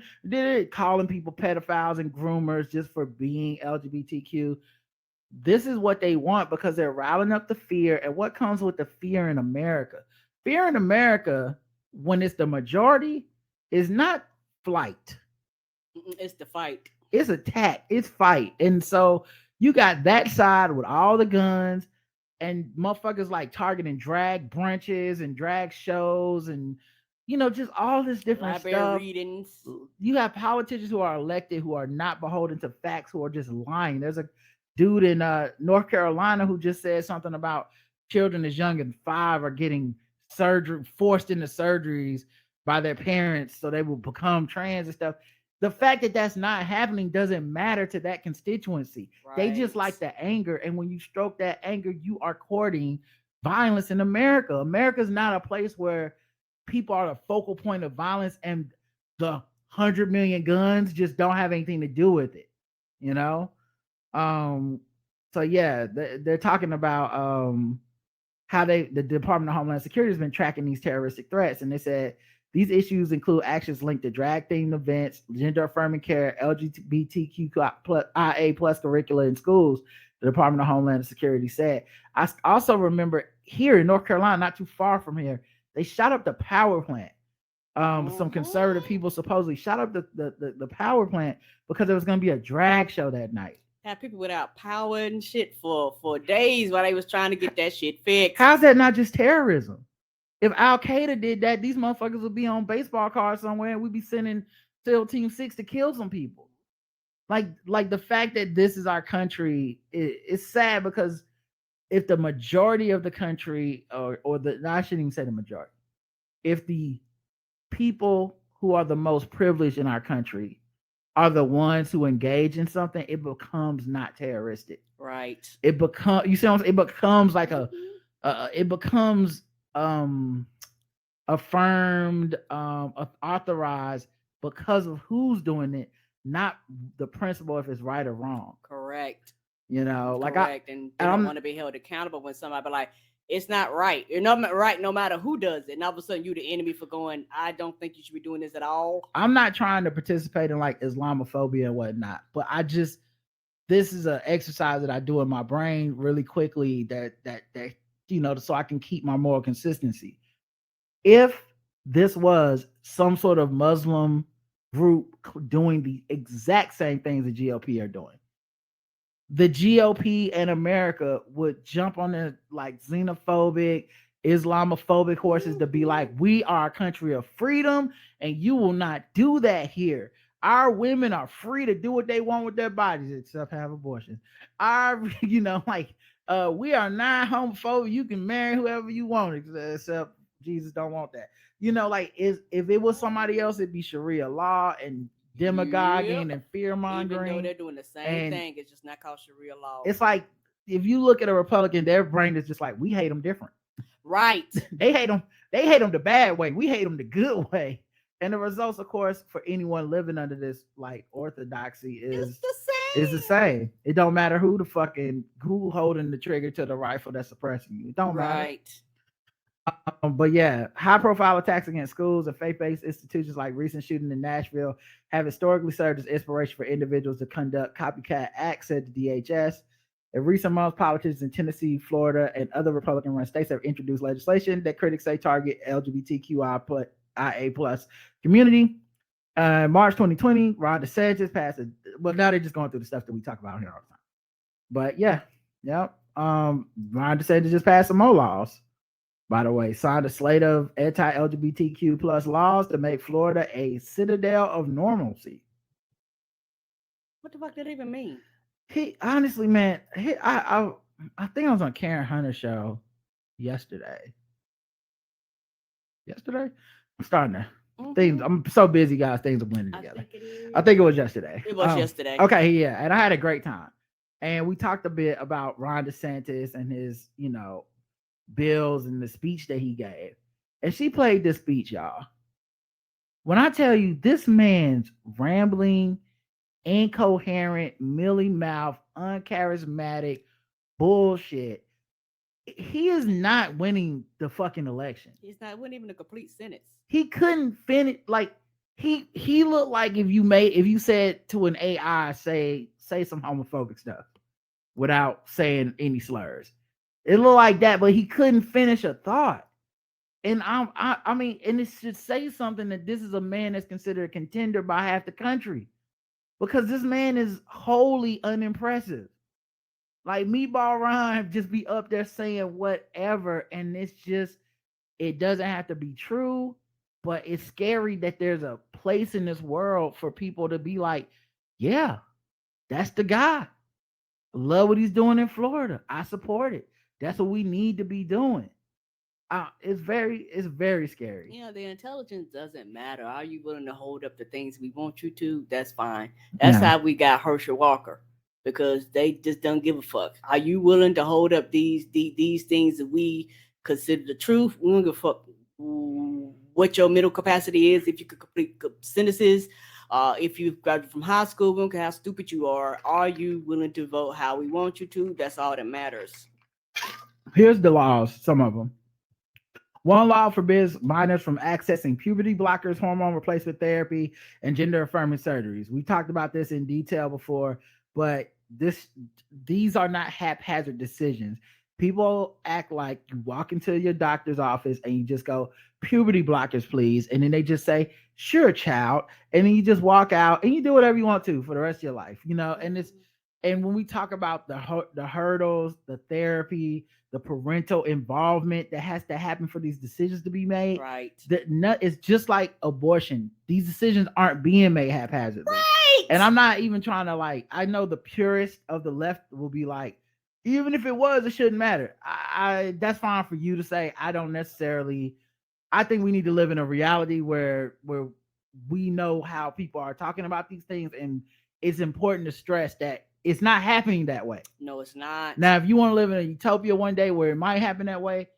calling people pedophiles and groomers just for being LGBTQ. This is what they want because they're riling up the fear. And what comes with the fear in America? Fear in America, when it's the majority, is not flight. It's the fight. It's attack. It's fight. And so you got that side with all the guns and motherfuckers like targeting drag brunches and drag shows and, you know, just all this different stuff. Readings. You have politicians who are elected who are not beholden to facts, who are just lying. There's a dude in North Carolina who just said something about children as young as 5 are getting forced into surgeries by their parents so they will become trans and stuff. The fact that that's not happening doesn't matter to that constituency. Right. They just like the anger. And when you stroke that anger, you are courting violence in America. America's not a place where people are the focal point of violence and the 100 million guns just don't have anything to do with it, you know? So yeah, they're talking about how the Department of Homeland Security has been tracking these terroristic threats. And they said, these issues include actions linked to drag-themed events, gender-affirming care, LGBTQIA plus curricula in schools, the Department of Homeland Security said. I also remember here in North Carolina, not too far from here, they shot up the power plant. Some conservative people supposedly shot up the power plant because there was going to be a drag show that night. Had people without power and shit for days while they was trying to get that shit fixed. How's that not just terrorism? If Al Qaeda did that, these motherfuckers would be on baseball cards somewhere and we'd be sending SEAL Team 6 to kill some people. Like the fact that this is our country, it's sad because if the majority of the country, I shouldn't even say the majority, if the people who are the most privileged in our country are the ones who engage in something, it becomes not terroristic. Right. It becomes, you see what I'm saying? It becomes like affirmed, authorized because of who's doing it, not the principle if it's right or wrong. Correct. You know, correct. And they don't want to be held accountable when somebody be like, it's not right. You're not right no matter who does it. And all of a sudden you the enemy for going, I don't think you should be doing this at all. I'm not trying to participate in like Islamophobia and whatnot, but this is an exercise that I do in my brain really quickly that you know, so I can keep my moral consistency. If this was some sort of Muslim group doing the exact same things the GOP are doing. The GOP in America would jump on the like xenophobic, Islamophobic horses to be like, we are a country of freedom and you will not do that here. Our women are free to do what they want with their bodies, except have abortions. We are not homophobic. You can marry whoever you want, except Jesus don't want that. If it was somebody else, it'd be Sharia law and demagoguing and fear mongering. Even though they're doing the same thing, it's just not called Sharia law. It's like if you look at a Republican, their brain is just like, we hate them different. Right. They hate them the bad way. We hate them the good way. And the results, of course, for anyone living under this like orthodoxy is the same. It don't matter who holding the trigger to the rifle that's suppressing you. It don't matter. But yeah, high profile attacks against schools and faith-based institutions like recent shooting in Nashville have historically served as inspiration for individuals to conduct copycat acts, said the DHS. In recent months, politicians in Tennessee, Florida, and other Republican-run states have introduced legislation that critics say target LGBTQIA plus community. March 2020, Ron DeSantis passed now they're just going through the stuff that we talk about here all the time. But yeah. Ron DeSantis just passed some more laws. By the way, signed a slate of anti-LGBTQ plus laws to make Florida a citadel of normalcy. What the fuck did that even mean? Honestly, man, I think I was on Karen Hunter's show yesterday. I'm starting to things. I'm so busy, guys. Things are blending together. I think it was yesterday. It was yesterday. Okay, yeah, and I had a great time, and we talked a bit about Ron DeSantis and his, bills and the speech that he gave. And she played this speech, y'all. When I tell you this man's rambling, incoherent, mealy mouth, uncharismatic bullshit, he is not winning the fucking election. He's not winning even a complete sentence. He couldn't finish. Like he looked like if you said to an AI, say some homophobic stuff without saying any slurs. It looked like that, but he couldn't finish a thought. And I mean, and it should say something that this is a man that's considered a contender by half the country, because this man is wholly unimpressive. Like Meatball Ron just be up there saying whatever, and it doesn't have to be true, but it's scary that there's a place in this world for people to be like, yeah, that's the guy. Love what he's doing in Florida. I support it. That's what we need to be doing. It's very scary. The intelligence doesn't matter. Are you willing to hold up the things we want you to? That's fine. That's how we got Herschel Walker, because they just don't give a fuck. Are you willing to hold up these things that we consider the truth? We don't give a fuck what your mental capacity is. If you could complete sentences, if you've graduated from high school, we don't care how stupid you are. Are you willing to vote how we want you to? That's all that matters. Here's the laws, some of them. One law forbids minors from accessing puberty blockers, hormone replacement therapy, and gender-affirming surgeries. We talked about this in detail before, but these are not haphazard decisions. People act like you walk into your doctor's office and you just go, puberty blockers, please. And then they just say, sure, child. And then you just walk out and you do whatever you want to for the rest of your life, and when we talk about the hurdles, the therapy, the parental involvement that has to happen for these decisions to be made, right? It's just like abortion. These decisions aren't being made haphazardly. Right. And I'm not even trying to I know the purist of the left will be like, even if it was, it shouldn't matter. That's fine for you to say. I think we need to live in a reality where we know how people are talking about these things, and it's important to stress that it's not happening that way. No, it's not. Now, if you want to live in a utopia one day where it might happen that way,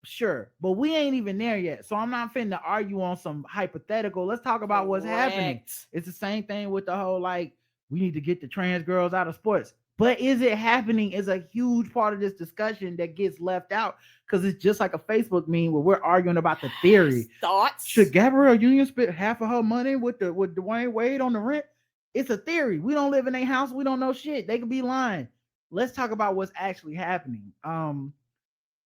sure. But we ain't even there yet. So I'm not finna argue on some hypothetical. Let's talk about what's happening. It's the same thing with the whole, we need to get the trans girls out of sports. But is it happening is a huge part of this discussion that gets left out, because it's just like a Facebook meme where we're arguing about the theory. Thoughts? Should Gabrielle Union spend half of her money with Dwayne Wade on the rent? It's a theory. We don't live in a house. We don't know shit. They could be lying. Let's talk about what's actually happening.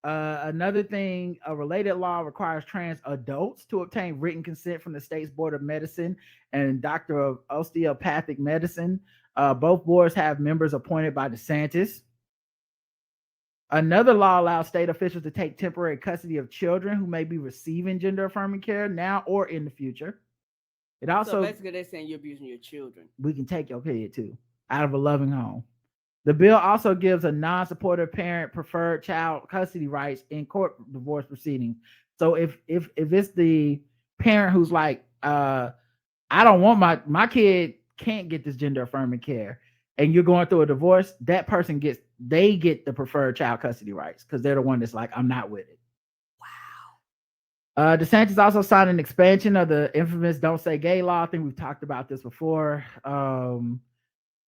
Another thing, a related law requires trans adults to obtain written consent from the state's Board of Medicine and Doctor of Osteopathic Medicine. Both boards have members appointed by DeSantis. Another law allows state officials to take temporary custody of children who may be receiving gender affirming care now or in the future. It also, so basically they're saying you're abusing your children. We can take your kid too out of a loving home. The bill also gives a non-supportive parent preferred child custody rights in court divorce proceedings. So if it's the parent who's like, I don't want my kid can't get this gender affirming care, and you're going through a divorce, that person get the preferred child custody rights because they're the one that's like, I'm not with it. Wow. DeSantis also signed an expansion of the infamous "Don't Say Gay" law. I think we've talked about this before.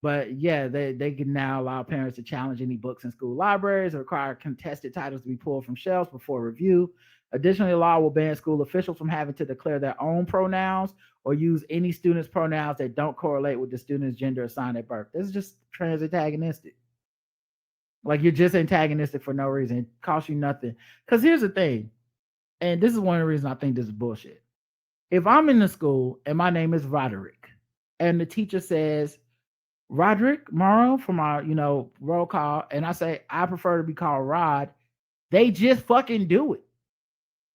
But yeah, they can now allow parents to challenge any books in school libraries or require contested titles to be pulled from shelves before review. Additionally, the law will ban school officials from having to declare their own pronouns or use any student's pronouns that don't correlate with the student's gender assigned at birth. This is just trans antagonistic. Like, you're just antagonistic for no reason. It costs you nothing. Because here's the thing, and this is one of the reasons I think this is bullshit. If I'm in the school and my name is Roderick, and the teacher says, Roderick Morrow for my, roll call, and I say, I prefer to be called Rod, they just fucking do it.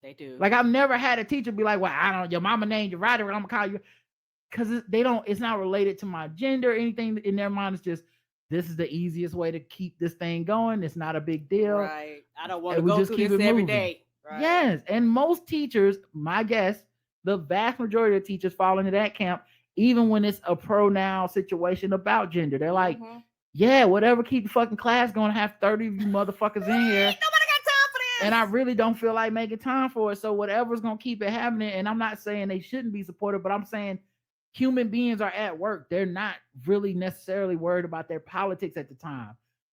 They do. Like, I've never had a teacher be like, well, your mama named you Roderick, I'm gonna call you, because it's not related to my gender or anything. In their mind, it's just, this is the easiest way to keep this thing going. It's not a big deal. Right. I don't want to go through this every day. Right. Yes. And most teachers, my guess, the vast majority of teachers fall into that camp, even when it's a pronoun situation about gender. They're like, yeah, whatever, keep the fucking class going. Have 30 of you motherfuckers in here. Nobody got time for this. And I really don't feel like making time for it. So whatever's going to keep it happening. And I'm not saying they shouldn't be supported, but I'm saying human beings are at work. They're not really necessarily worried about their politics at the time.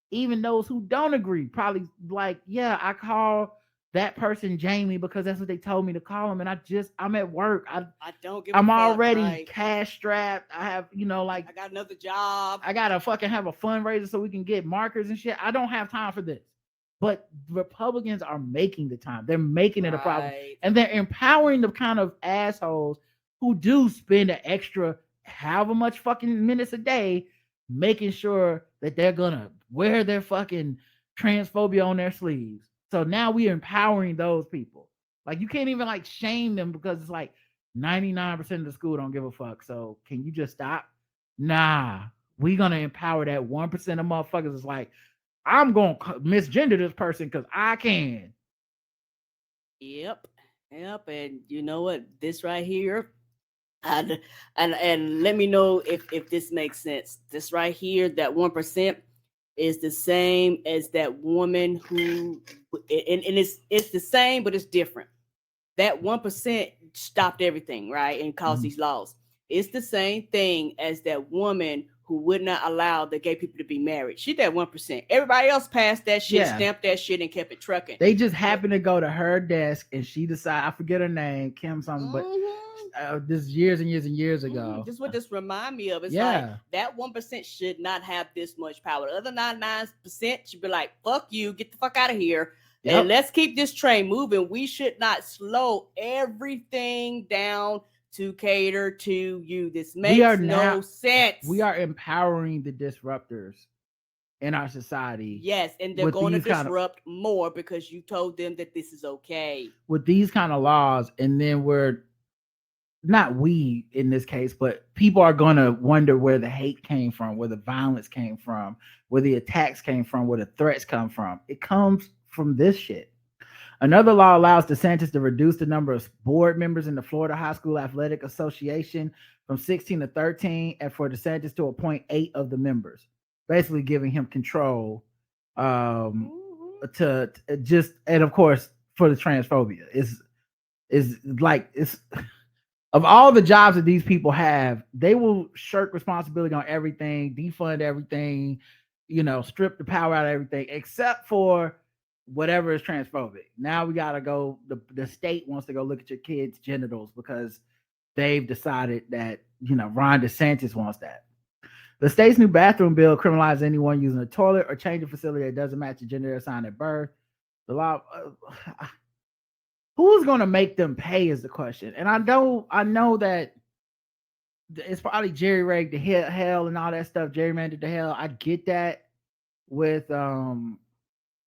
Even those who don't agree probably like, yeah, I call that person Jamie because that's what they told me to call him, and I'm at work. I don't give. I'm already cash strapped. I have, I got another job. I gotta fucking have a fundraiser so we can get markers and shit. I don't have time for this. But Republicans are making the time. They're making it a problem, and they're empowering the kind of assholes who do spend an extra however much fucking minutes a day making sure that they're gonna wear their fucking transphobia on their sleeves. So now we are empowering those people. Like, you can't even like shame them because it's like 99% of the school don't give a fuck. So can you just stop? Nah, we gonna empower that 1% of motherfuckers. It's like, I'm gonna misgender this person because I can. Yep. And you know what? This right here, and let me know if this makes sense. This right here, that 1%. Is the same as that woman who, and it's the same, but it's different. That 1% stopped everything, right, and caused these laws. It's the same thing as that woman who would not allow the gay people to be married. She that 1%. Everybody else passed that shit, stamped that shit, and kept it trucking. They just happened to go to her desk, and she decided, I forget her name, Kim something, but this years and years and years ago. Just what this remind me of. It's like that 1% should not have this much power. The other 99% should be like, fuck you, get the fuck out of here. Yep. And let's keep this train moving. We should not slow everything down to cater to you. This makes no sense. We are empowering the disruptors in our society. Yes, and they're going to disrupt more because you told them that this is okay. With these kind of laws, and then not we in this case, but people are going to wonder where the hate came from, where the violence came from, where the attacks came from, where the threats come from. It comes from this shit. Another law allows DeSantis to reduce the number of board members in the Florida High School Athletic Association from 16 to 13, and for DeSantis to appoint 8 of the members, basically giving him control to just, and of course, for the transphobia. Is like, it's of all the jobs that these people have, they will shirk responsibility on everything, defund everything, strip the power out of everything, except for whatever is transphobic. Now we gotta go. The state wants to go look at your kids' genitals because they've decided that Ron DeSantis wants that. The state's new bathroom bill criminalizes anyone using a toilet or changing facility that doesn't match the gender assigned at birth. The law. Who's gonna make them pay is the question. And I know that it's probably jerry rigged to hell and all that stuff, gerrymandered to hell. I get that with the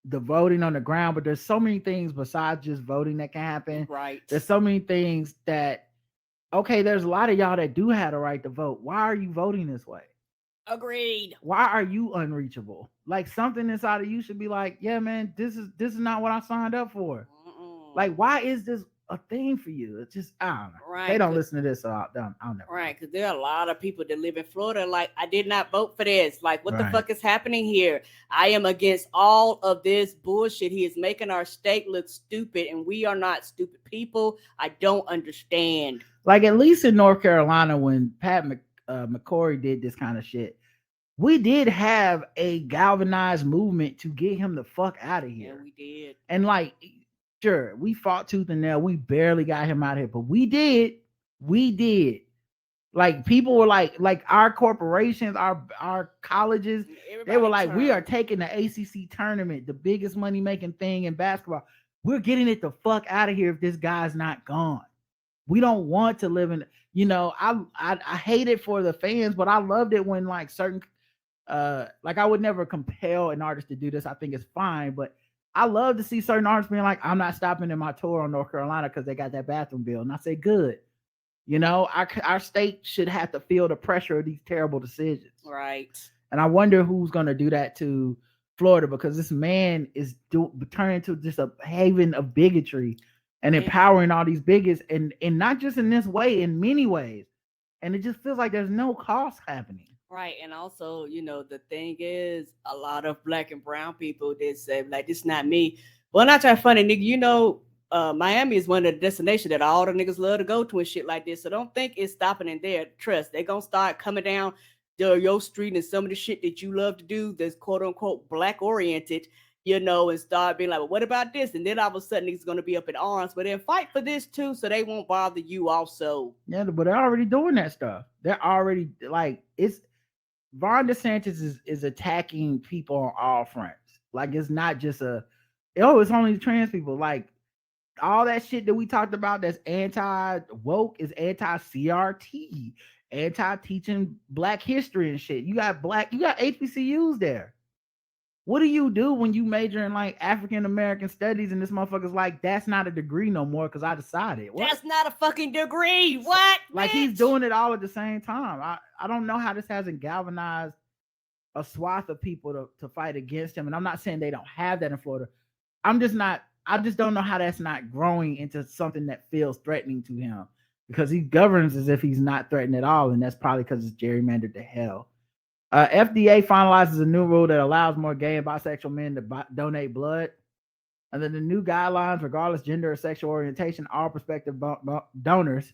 voting on the ground, but there's so many things besides just voting that can happen. Right. There's so many things that okay, there's a lot of y'all that do have the right to vote. Why are you voting this way? Agreed. Why are you unreachable? Like something inside of you should be like, yeah, man, this is not what I signed up for. Like, why is this a thing for you? It's just I don't know. Right. They don't listen to this, so I'll never. Right, because there are a lot of people that live in Florida. Like, I did not vote for this. Like, what the fuck is happening here? I am against all of this bullshit. He is making our state look stupid, and we are not stupid people. I don't understand. Like, at least in North Carolina, when Pat McCrory did this kind of shit, we did have a galvanized movement to get him the fuck out of here. Yeah, we did. And like, sure, we fought tooth and nail. We barely got him out of here, but we did. We did. Like, people were like our corporations, our colleges, they were like, we are taking the ACC tournament, the biggest money making thing in basketball. We're getting it the fuck out of here if this guy's not gone. We don't want to live in, I hate it for the fans, but I loved it when like certain, like I would never compel an artist to do this. I think it's fine, but I love to see certain artists being like, I'm not stopping in my tour on North Carolina because they got that bathroom bill. And I say, good. Our state should have to feel the pressure of these terrible decisions. Right. And I wonder who's going to do that to Florida, because this man is turning into just a haven of bigotry and empowering all these bigots, and not just in this way, in many ways. And it just feels like there's no cost happening. Right. And also, the thing is, a lot of black and brown people did say, like, this not me. Well, not trying funny, nigga, Miami is one of the destinations that all the niggas love to go to and shit like this. So don't think it's stopping in there. Trust, they're going to start coming down your street and some of the shit that you love to do that's quote unquote black oriented, and start being like, well, what about this? And then all of a sudden it's going to be up in arms, but then fight for this too, so they won't bother you also. Yeah, but they're already doing that stuff. They're already it's Ron DeSantis is attacking people on all fronts. Like, it's not just it's only trans people. Like, all that shit that we talked about that's anti-woke is anti-CRT, anti-teaching black history and shit. You got HBCUs there. What do you do when you major in like African American studies and this motherfucker's like, that's not a degree no more because I decided. What? That's not a fucking degree. What? Like, bitch? he's doing it all at the same time. I don't know how this hasn't galvanized a swath of people to fight against him. And I'm not saying they don't have that in Florida. I just don't know how that's not growing into something that feels threatening to him, because he governs as if he's not threatened at all. And that's probably because it's gerrymandered to hell. FDA finalizes a new rule that allows more gay and bisexual men to donate blood. And then the new guidelines, regardless gender or sexual orientation, all prospective donors,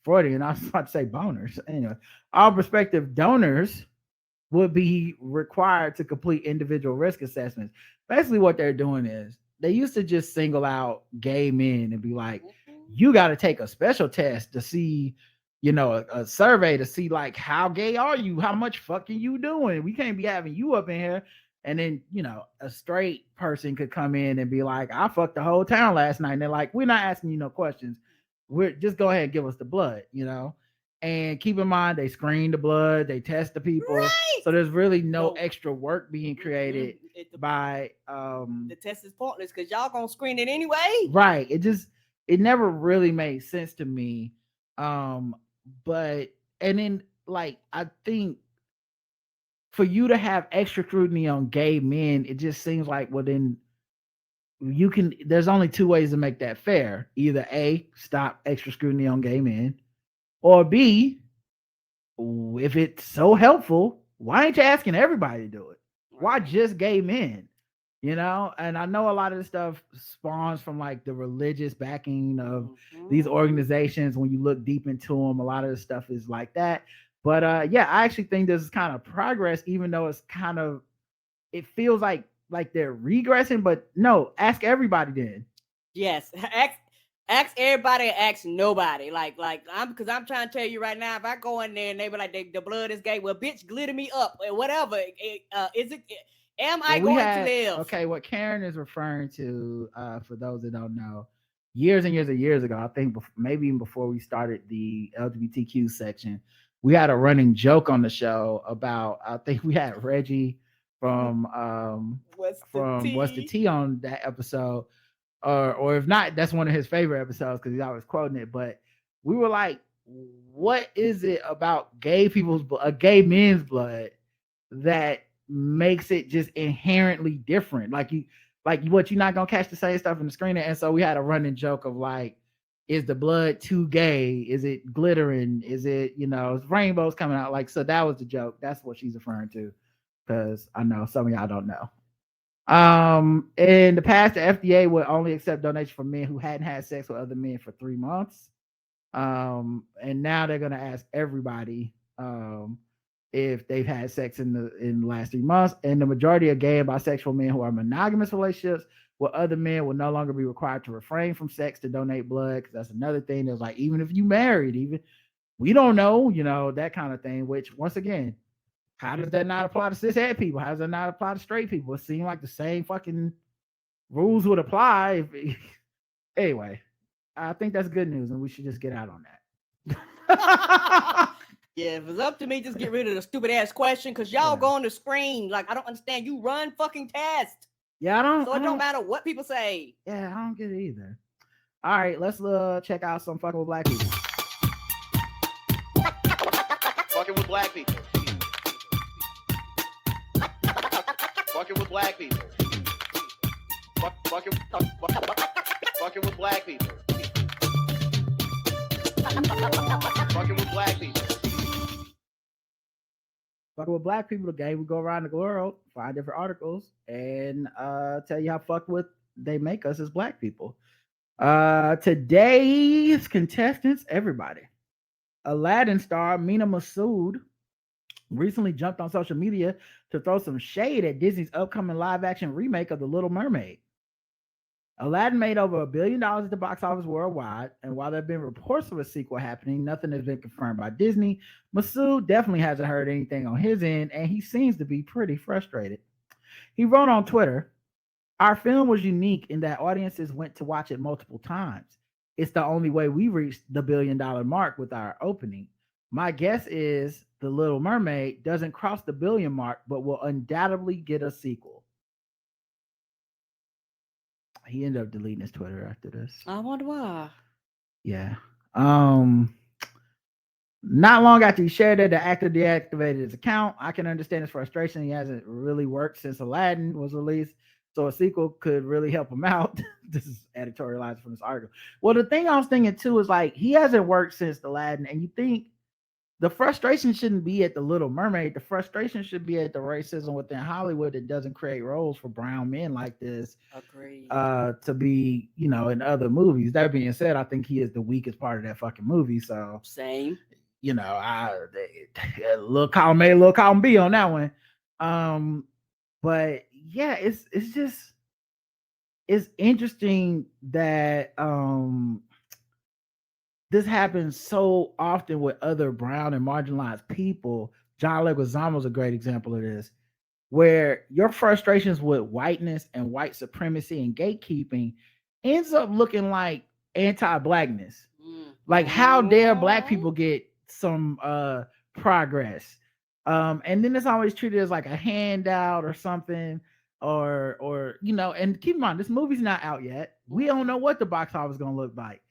Freudian, I was about to say boners. Anyway, all prospective donors would be required to complete individual risk assessments. Basically what they're doing is, they used to just single out gay men and be like, you got to take a special test to see, a survey to see like, how gay are you? How much fucking you doing? We can't be having you up in here. And then, a straight person could come in and be like, I fucked the whole town last night. And they're like, we're not asking you no questions. We're just go ahead and give us the blood, And keep in mind, they screen the blood, they test the people. Right. So there's really no extra work being created by the test is pointless because y'all gonna screen it anyway. Right. It never really made sense to me. But then like, I think for you to have extra scrutiny on gay men, it just seems like, well, then there's only two ways to make that fair. Either A, stop extra scrutiny on gay men, or B, if it's so helpful, why ain't you asking everybody to do it? Why just gay men? And I know a lot of this stuff spawns from like the religious backing of these organizations. When you look deep into them, a lot of the stuff is like that. But I actually think this is kind of progress, even though it's it feels like they're regressing. But no, ask everybody then. Yes, ask everybody, ask nobody. Like I'm trying to tell you right now, if I go in there and they be like, the blood is gay, well, bitch, glitter me up or whatever. Is it? Am I going to live? Okay, what Karen is referring to, for those that don't know, years and years ago, I think maybe even before we started the LGBTQ section, we had a running joke on the show about, I think we had Reggie from What's What's the Tea on that episode, or if not, that's one of his favorite episodes because he's always quoting it. But we were like, what is it about gay gay men's blood that makes it just inherently different? Like what, you're not gonna catch the same stuff in the screen. And so we had a running joke of like, is the blood too gay? Is it glittering? Is it, rainbows coming out? Like, so that was the joke. That's what she's referring to, because I know some of y'all don't know. In the past, the FDA would only accept donations from men who hadn't had sex with other men for 3 months. And now they're gonna ask everybody if they've had sex in the last 3 months. And the majority of gay and bisexual men who are in monogamous relationships with other men will no longer be required to refrain from sex to donate blood. Because that's another thing. That's like, even if you married, even we don't know, that kind of thing. Which, once again, how does that not apply to cishet people? How does that not apply to straight people? It seems like the same fucking rules would apply. Anyway, I think that's good news, and we should just get out on that. Yeah, if it's up to me, just get rid of the stupid ass question, because y'all go on the screen like, I don't understand. You run fucking test. Yeah, I don't. So it don't matter what people say. Yeah, I don't get it either. All right, let's check out some fucking with black people. Fucking with black people. Fucking with black people. Fucking with black people. Fucking with black people. Fucking with black people, the game we go around the world, find different articles, and tell you how fucked with they make us as black people. Today's contestants, everybody. Aladdin star Mina Massoud recently jumped on social media to throw some shade at Disney's upcoming live-action remake of The Little Mermaid. Aladdin made over $1 billion at the box office worldwide, and while there have been reports of a sequel happening, nothing has been confirmed by Disney. Massoud definitely hasn't heard anything on his end, and he seems to be pretty frustrated. He wrote on Twitter, "Our film was unique in that audiences went to watch it multiple times. It's the only way we reached the $1 billion mark with our opening. My guess is The Little Mermaid doesn't cross the $1 billion mark, but will undoubtedly get a sequel." He ended up deleting his Twitter after this. I wonder why. Yeah. Not long after he shared it, the actor deactivated his account. I can understand his frustration. He hasn't really worked since Aladdin was released, so a sequel could really help him out. This is editorialized from this article. Well, the thing I was thinking too is like, he hasn't worked since Aladdin, and you think the frustration shouldn't be at The Little Mermaid. The frustration should be at the racism within Hollywood that doesn't create roles for brown men like this. Agreed. To be, in other movies. That being said, I think he is the weakest part of that fucking movie. So same. Little column A, little column B on that one. But yeah, it's interesting that this happens so often with other brown and marginalized people. John Leguizamo is a great example of this, where your frustrations with whiteness and white supremacy and gatekeeping ends up looking like anti-blackness. Like, how dare black people get some progress? And then it's always treated as like a handout or something, or and keep in mind, this movie's not out yet. We don't know what the box office is gonna look like.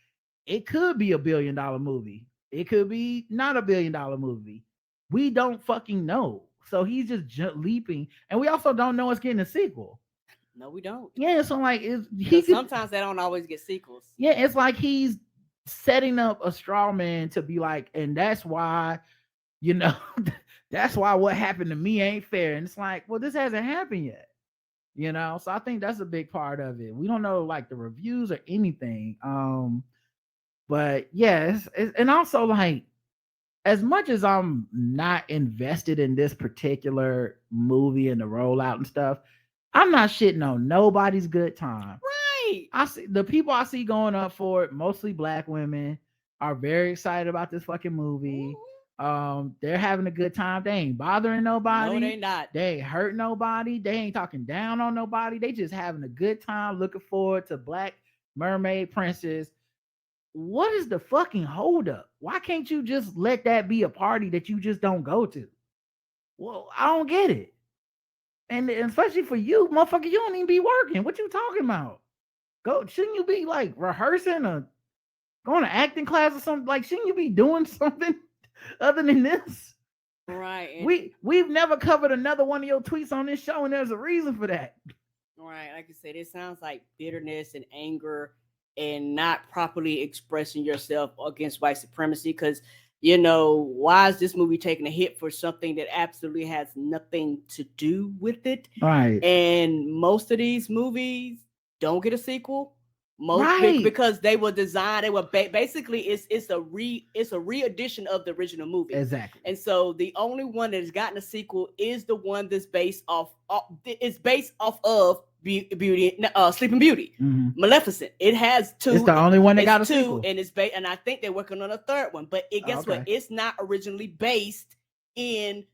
It could be $1 billion movie. It could be not $1 billion movie. We don't fucking know. So he's just leaping, and we also don't know it's getting a sequel. No, we don't. Yeah, so like, sometimes they don't always get sequels. Yeah, it's like he's setting up a straw man to be like, and that's why, that's why what happened to me ain't fair. And it's like, well, this hasn't happened yet, So I think that's a big part of it. We don't know like the reviews or anything. But yeah, and also like, as much as I'm not invested in this particular movie and the rollout and stuff, I'm not shitting on nobody's good time. Right. I see the people I see going up for it, mostly black women, are very excited about this fucking movie. They're having a good time. They ain't bothering nobody. No, they not. They ain't hurt nobody. They ain't talking down on nobody. They just having a good time. Looking forward to Black Mermaid Princess. What is the fucking holdup? Why can't you just let that be a party that you just don't go to? Well, I don't get it. And especially for you, motherfucker, you don't even be working. What you talking about? Shouldn't you be like rehearsing or going to acting class or something? Like, shouldn't you be doing something other than this? Right. We've never covered another one of your tweets on this show, and there's a reason for that. Right. Like I said, it sounds like bitterness and anger and not properly expressing yourself against white supremacy. Because, why is this movie taking a hit for something that absolutely has nothing to do with it? Right. And most of these movies don't get a sequel. Right. Because they were designed, they were basically it's a re-edition of the original movie. Exactly. And so the only one that has gotten a sequel is the one that's based off of Sleeping Beauty, Maleficent. It has two. It's the only one that got a sequel, and it's and I think they're working on a third one. But guess what? It's not originally based in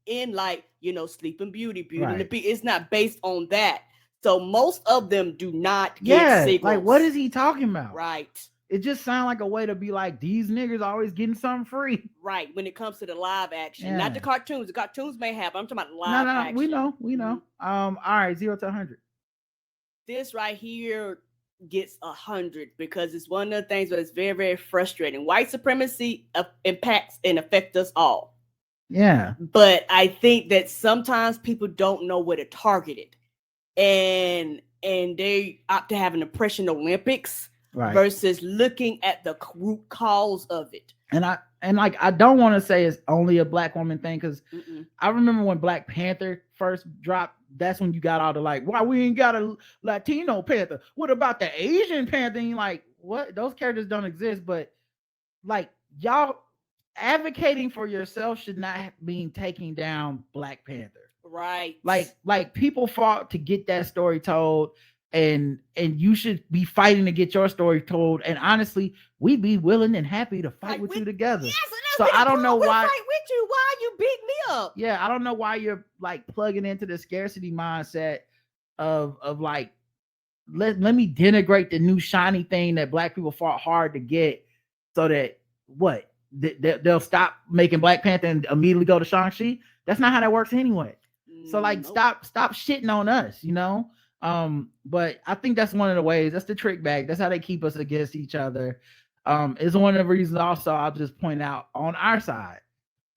Sleeping Beauty, Beauty and the Beast. It's not based on that. So most of them do not get sequels. Like, what is he talking about? Right. It just sounds like a way to be like, these niggas always getting something free. Right. When it comes to the live action, not the cartoons. The cartoons may have. I'm talking about live action. We know. All right, 0 to 100. This right here gets 100 because it's one of the things that is very, very frustrating. White supremacy impacts and affects us all. Yeah. But I think that sometimes people don't know where to target it. And they opt to have an oppression Olympics versus looking at the root cause of it. And I don't want to say it's only a Black woman thing, because I remember when Black Panther first dropped, that's when you got all the like, why we ain't got a Latino Panther? What about the Asian Panther? And you're like, what? Those characters don't exist. But like, y'all advocating for yourself should not mean taking down Black Panther. Right. Like people fought to get that story told, and you should be fighting to get your story told. And honestly, we'd be willing and happy to fight with you together. Yes, so I don't know why. Fight with you. Why you beat me up? Yeah, I don't know why you're like plugging into the scarcity mindset of like, let me denigrate the new shiny thing that Black people fought hard to get, so that they'll stop making Black Panther and immediately go to Shang-Chi. That's not how that works anyway. So like, stop shitting on us, but I think that's one of the ways. That's the trick bag. That's how they keep us against each other. It's one of the reasons also I'll just point out on our side,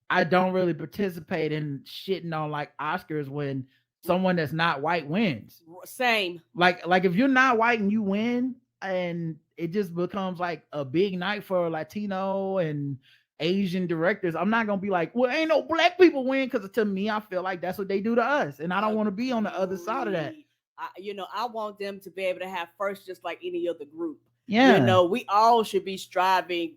I don't really participate in shitting on like Oscars when someone that's not white wins. Same. Like if you're not white and you win, and it just becomes like a big night for Latino and Asian directors, I'm not gonna be like, well, ain't no Black people win, because to me, I feel like that's what they do to us, and I don't want to be on the other side of that. I want them to be able to have first, just like any other group. Yeah, we all should be striving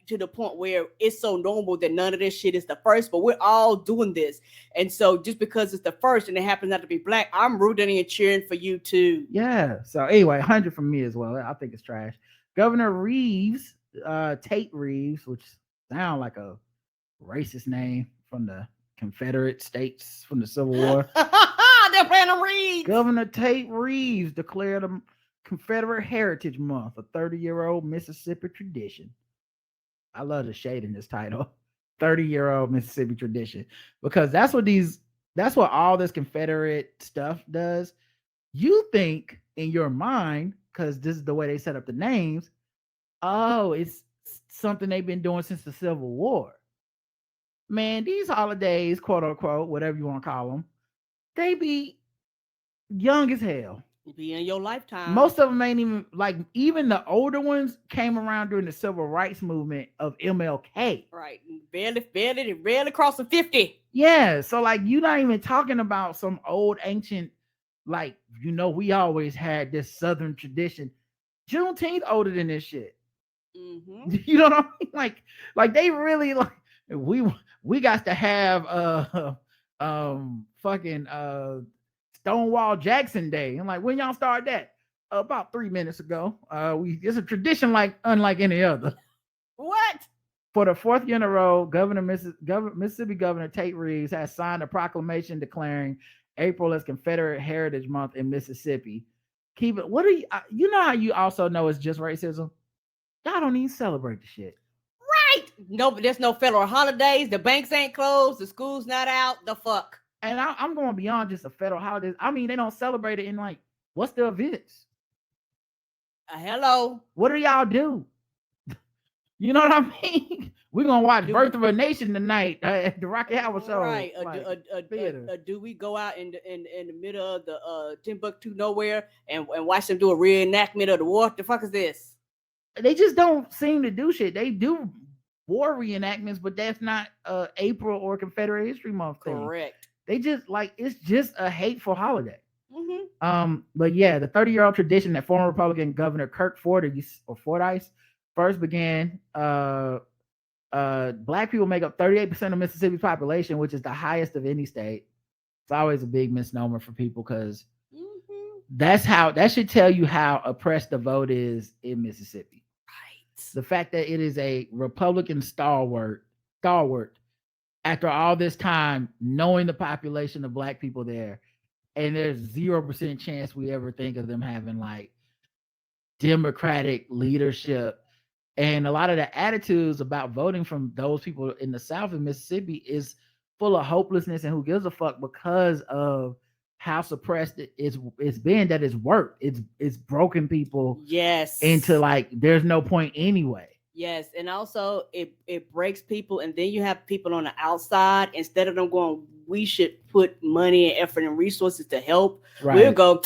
to the point where it's so normal that none of this shit is the first, but we're all doing this. And so just because it's the first and it happens not to be Black, I'm rooting and cheering for you too. Yeah. So anyway, 100 from me as well. I think it's trash. Governor Reeves, Tate Reeves, which sound like a racist name from the Confederate States from the Civil War. They're playing a Reeves. Governor Tate Reeves declared a Confederate Heritage Month, a 30-year-old Mississippi tradition. I love the shade in this title. 30-year-old Mississippi tradition, because that's what all this Confederate stuff does. You think in your mind, because this is the way they set up the names, oh, it's something they've been doing since the Civil War. Man, these holidays, quote unquote, whatever you want to call them, they be young as hell. Be in your lifetime. Most of them ain't even like, even the older ones came around during the civil rights movement of MLK. Right. Barely crossing 50. Yeah. So like, you're not even talking about some old ancient, like, we always had this Southern tradition. Juneteenth older than this shit. Mm-hmm. You know what I mean? Like they really like, we got to have fucking Stonewall Jackson Day. I'm like, when y'all start that? About 3 minutes ago. It's a tradition like unlike any other. What? For the fourth year in a row, Mississippi Governor Tate Reeves has signed a proclamation declaring April as Confederate Heritage Month in Mississippi. Keep it. What are you? You know how you also know it's just racism? Y'all don't even celebrate the shit. Right. No, but there's no federal holidays. The banks ain't closed. The school's not out. The fuck. And I'm going beyond just a federal holiday. I mean, they don't celebrate it in like, what's the events? Hello. What do y'all do? You know what I mean? We're gonna watch Birth of a Nation tonight at the Rocky Hour show. Right. Do we go out in the middle of the Timbuktu nowhere and watch them do a reenactment of the war? The fuck is this? They just don't seem to do shit. They do war reenactments, but that's not April or Confederate History Month thing. Correct. They just like it's just a hateful holiday. Mm-hmm. But yeah, the 30-year-old tradition that former Republican Governor Kirk Fordyce first began. Black people make up 38% of Mississippi's population, which is the highest of any state. It's always a big misnomer for people because that should tell you how oppressed the vote is in Mississippi. Right. The fact that it is a Republican stalwart after all this time, knowing the population of Black people there, and there's 0% chance we ever think of them having like Democratic leadership. And a lot of the attitudes about voting from those people in the South of Mississippi is full of hopelessness and who gives a fuck because of how suppressed it's been, that it's worked. It's broken people into like there's no point anyway. Yes, and also it breaks people, and then you have people on the outside, instead of them going, we should put money and effort and resources to help. Right. We'll go,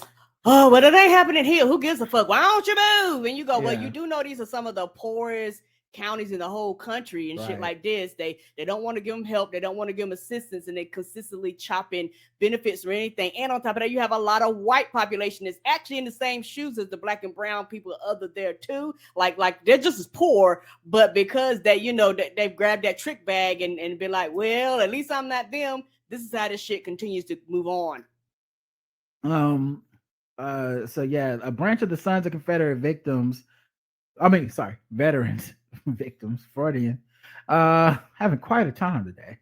oh, well, it ain't happening here. Who gives a fuck? Why don't you move? And you go, well, you do know these are some of the poorest counties in the whole country and shit like this. They don't want to give them help. They don't want to give them assistance, and they consistently chopping benefits or anything. And on top of that, you have a lot of white population that's actually in the same shoes as the Black and brown people other there too. Like they're just as poor, but because they, you know, they've grabbed that trick bag and been like, well, at least I'm not them. This is how this shit continues to move on. So yeah, a branch of the Sons of Confederate Veterans, Freudian, having quite a time today,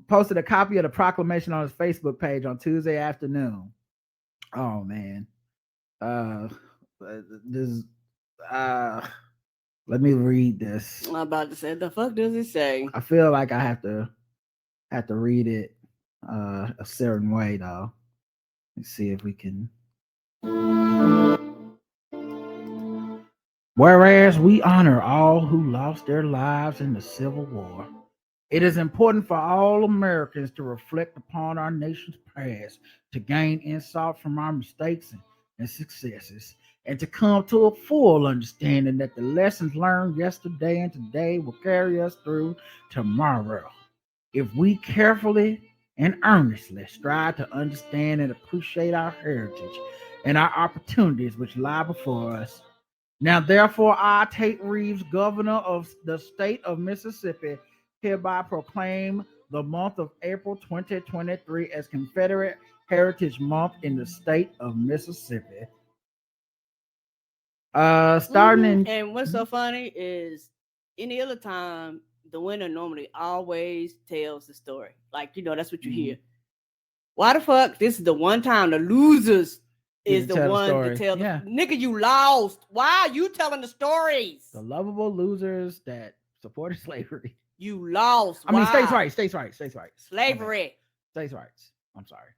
posted a copy of the proclamation on his Facebook page on Tuesday afternoon. Oh man. Let me read this. I'm about to say, the fuck does it say? I feel like I have to read it a certain way though. Let's see if we can. Whereas we honor all who lost their lives in the Civil War, it is important for all Americans to reflect upon our nation's past, to gain insight from our mistakes and successes, and to come to a full understanding that the lessons learned yesterday and today will carry us through tomorrow. If we carefully and earnestly strive to understand and appreciate our heritage and our opportunities which lie before us. Now, therefore, I, Tate Reeves, Governor of the state of Mississippi, hereby proclaim the month of April 2023 as Confederate Heritage Month in the state of Mississippi. And what's so funny is any other time, the winner normally always tells the story. Like, you know, that's what you hear. Why the fuck? This is the one time the losers is the one to tell the nigga, you lost. Why are you telling the stories? The lovable losers that supported slavery. You lost. I mean, states' rights. Slavery. States' rights. I'm sorry.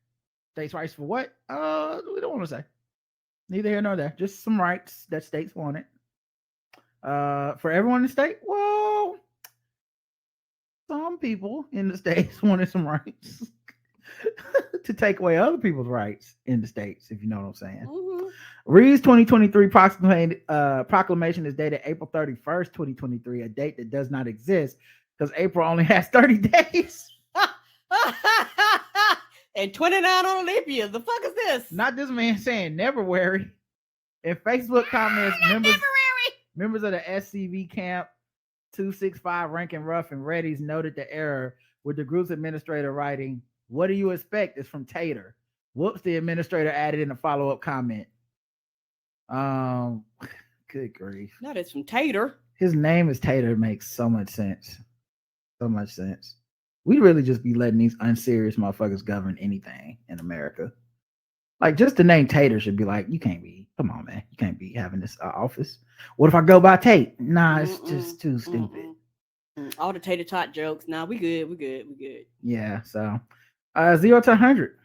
States' rights for what? We don't want to say. Neither here nor there. Just some rights that states wanted. For everyone in the state, well, some people in the states wanted some rights to take away other people's rights in the states, if you know what I'm saying. Reed's 2023 proclamation is dated April 31st, 2023, a date that does not exist because April only has 30 days. And 29 on a leap year. The fuck is this? Not this man saying never worry. In Facebook comments, members of the SCV Camp 265 Rankin Rough and Reddy's noted the error, with the group's administrator writing, "What do you expect?" is from Tater. Whoops, the administrator added in a follow-up comment. Good grief. No, that's from Tater. his name is Tater makes so much sense. So much sense. We really just be letting these unserious motherfuckers govern anything in America. Like just the name Tater should be like, you can't be. Come on, man, you can't be having this office. What if I go by Tate? Nah, it's just too stupid. All the tater tot jokes. Nah, we good. Yeah. So, 0 to 100.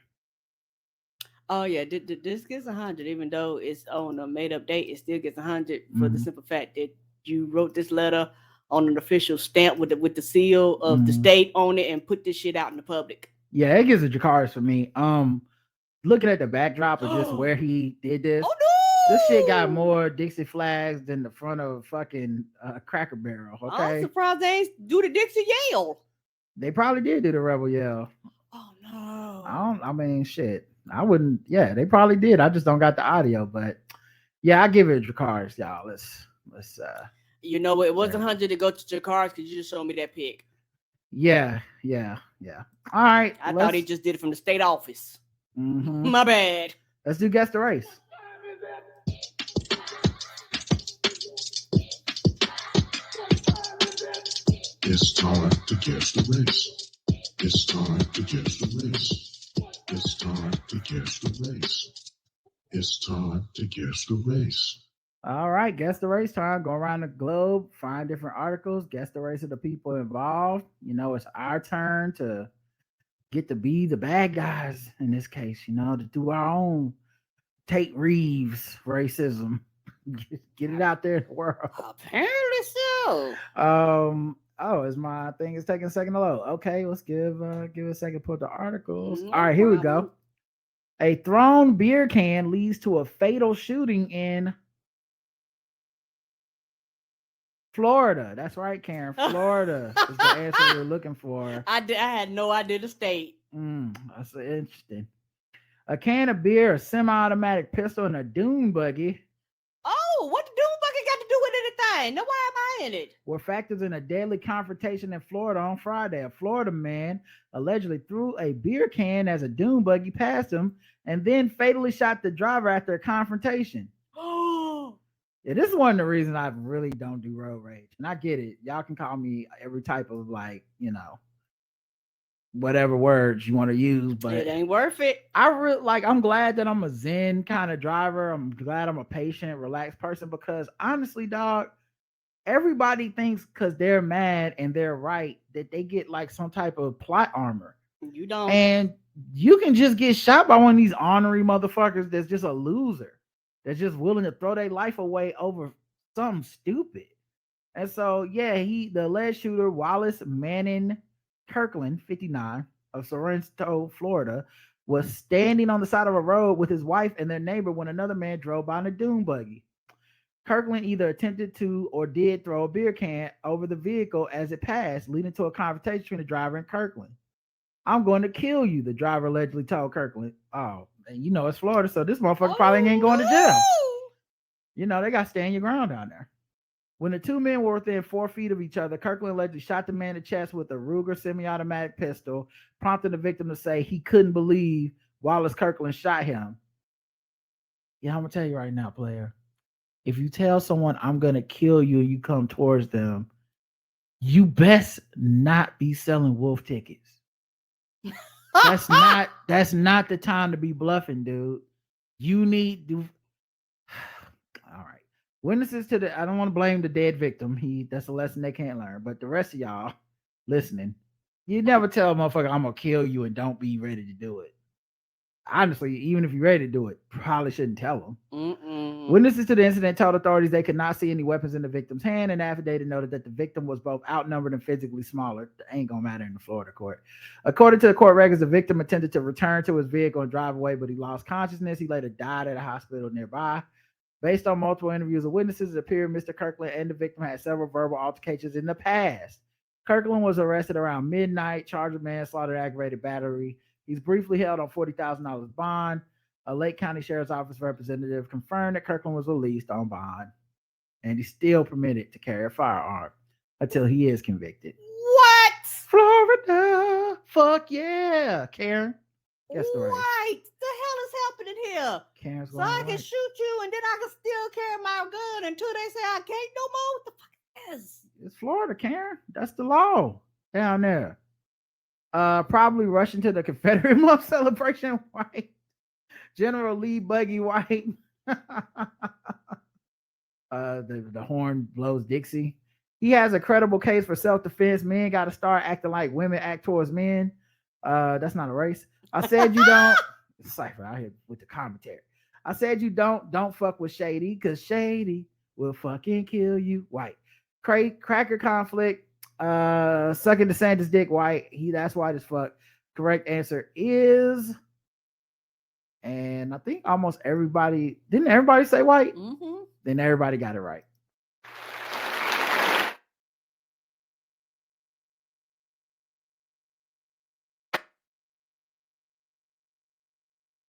Oh yeah, this gets 100, even though it's on a made up date. It still gets 100 for the simple fact that you wrote this letter on an official stamp with the seal of the state on it and put this shit out in the public. Yeah, it gives a Jakars for me. Looking at the backdrop of just where he did this. Oh no! This shit got more Dixie flags than the front of a fucking Cracker Barrel. Okay. I'm surprised they ain't do the Dixie Yale. They probably did do the Rebel Yell. Oh no! I mean, shit. I wouldn't. Yeah, they probably did. I just don't got the audio, but yeah, I give it a Jakars, y'all. Let's. You know, it wasn't 100 to go to Jakars because you just showed me that pic. Yeah. All right. I thought he just did it from the state office. Mm-hmm. My bad. Let's do Guess the Race. It's time to guess the race. It's time to guess the race. It's time to guess the race. It's time to guess the race. All right, guess the race time. Go around the globe, find different articles, guess the race of the people involved. You know, it's our turn to get to be the bad guys in this case, you know, to do our own Tate Reeves racism. Get it out there in the world. Apparently so. Is my thing is taking a second to load. Okay, let's give a second to put the articles. No All right, here we problem. go. A thrown beer can leads to a fatal shooting in Florida. That's right, Karen. Florida is the answer we're looking for. I had no idea the state. That's interesting. A can of beer, a semi-automatic pistol, and a dune buggy. Oh, what the dune buggy got to do with anything? Now why am I in it? Were factors in a deadly confrontation in Florida on Friday. A Florida man allegedly threw a beer can as a dune buggy past him and then fatally shot the driver after a confrontation. Oh, yeah, this is one of the reasons I really don't do road rage. And I get it. Y'all can call me every type of whatever words you want to use, but it ain't worth it. I'm glad that I'm a zen kind of driver. I'm glad I'm a patient, relaxed person because honestly, dog, everybody thinks because they're mad and they're right that they get like some type of plot armor. You don't. And you can just get shot by one of these ornery motherfuckers that's just a loser. That's just willing to throw their life away over something stupid. And so, yeah, the alleged shooter, Wallace Manning Kirkland, 59, of Sorrento, Florida, was standing on the side of a road with his wife and their neighbor when another man drove by in a dune buggy. Kirkland either attempted to or did throw a beer can over the vehicle as it passed, leading to a confrontation between the driver and Kirkland. I'm going to kill you, the driver allegedly told Kirkland. Oh, and it's Florida, so this motherfucker probably ain't going to jail. They got to stand your ground down there. When the two men were within 4 feet of each other, Kirkland allegedly shot the man in the chest with a Ruger semi-automatic pistol, prompting the victim to say he couldn't believe Wallace Kirkland shot him. Yeah, I'm going to tell you right now, player. If you tell someone I'm going to kill you and you come towards them, you best not be selling wolf tickets. That's not the time to be bluffing, dude. You need to. All right. Witnesses to I don't want to blame the dead victim. That's a lesson they can't learn. But the rest of y'all listening, you never tell a motherfucker I'm gonna kill you and don't be ready to do it. Honestly, even if you're ready to do it, probably shouldn't tell them. Witnesses to the incident told authorities they could not see any weapons in the victim's hand, and the affidavit noted that the victim was both outnumbered and physically smaller. That ain't gonna matter in the Florida court. According to the court records, the victim attempted to return to his vehicle and drive away, but he lost consciousness. He later died at a hospital nearby. Based on multiple interviews of witnesses, it appeared Mr. Kirkland and the victim had several verbal altercations in the past. Kirkland was arrested around midnight, charged with manslaughter and aggravated battery. He's briefly held on $40,000 bond. A Lake County Sheriff's Office representative confirmed that Kirkland was released on bond, and he's still permitted to carry a firearm until he is convicted. What? Florida. Fuck yeah, Karen. Guess the race. What the hell is happening here? Karen's So I can shoot you and then I can still carry my gun until they say I can't no more? What the fuck Florida, Karen. That's the law down there. Probably rushing to the Confederate Month celebration. White. General Lee Buggy White. The horn blows Dixie. He has a credible case for self-defense. Men got to start acting like women act towards men. That's not a race. I said you don't. Cypher out here with the commentary. I said you don't fuck with Shady because Shady will fucking kill you. White. Cracker conflict. Sucking DeSantis dick. White. That's white as fuck. Correct answer is, and I think almost everybody didn't. Everybody say white. Mm-hmm. Then everybody got it right.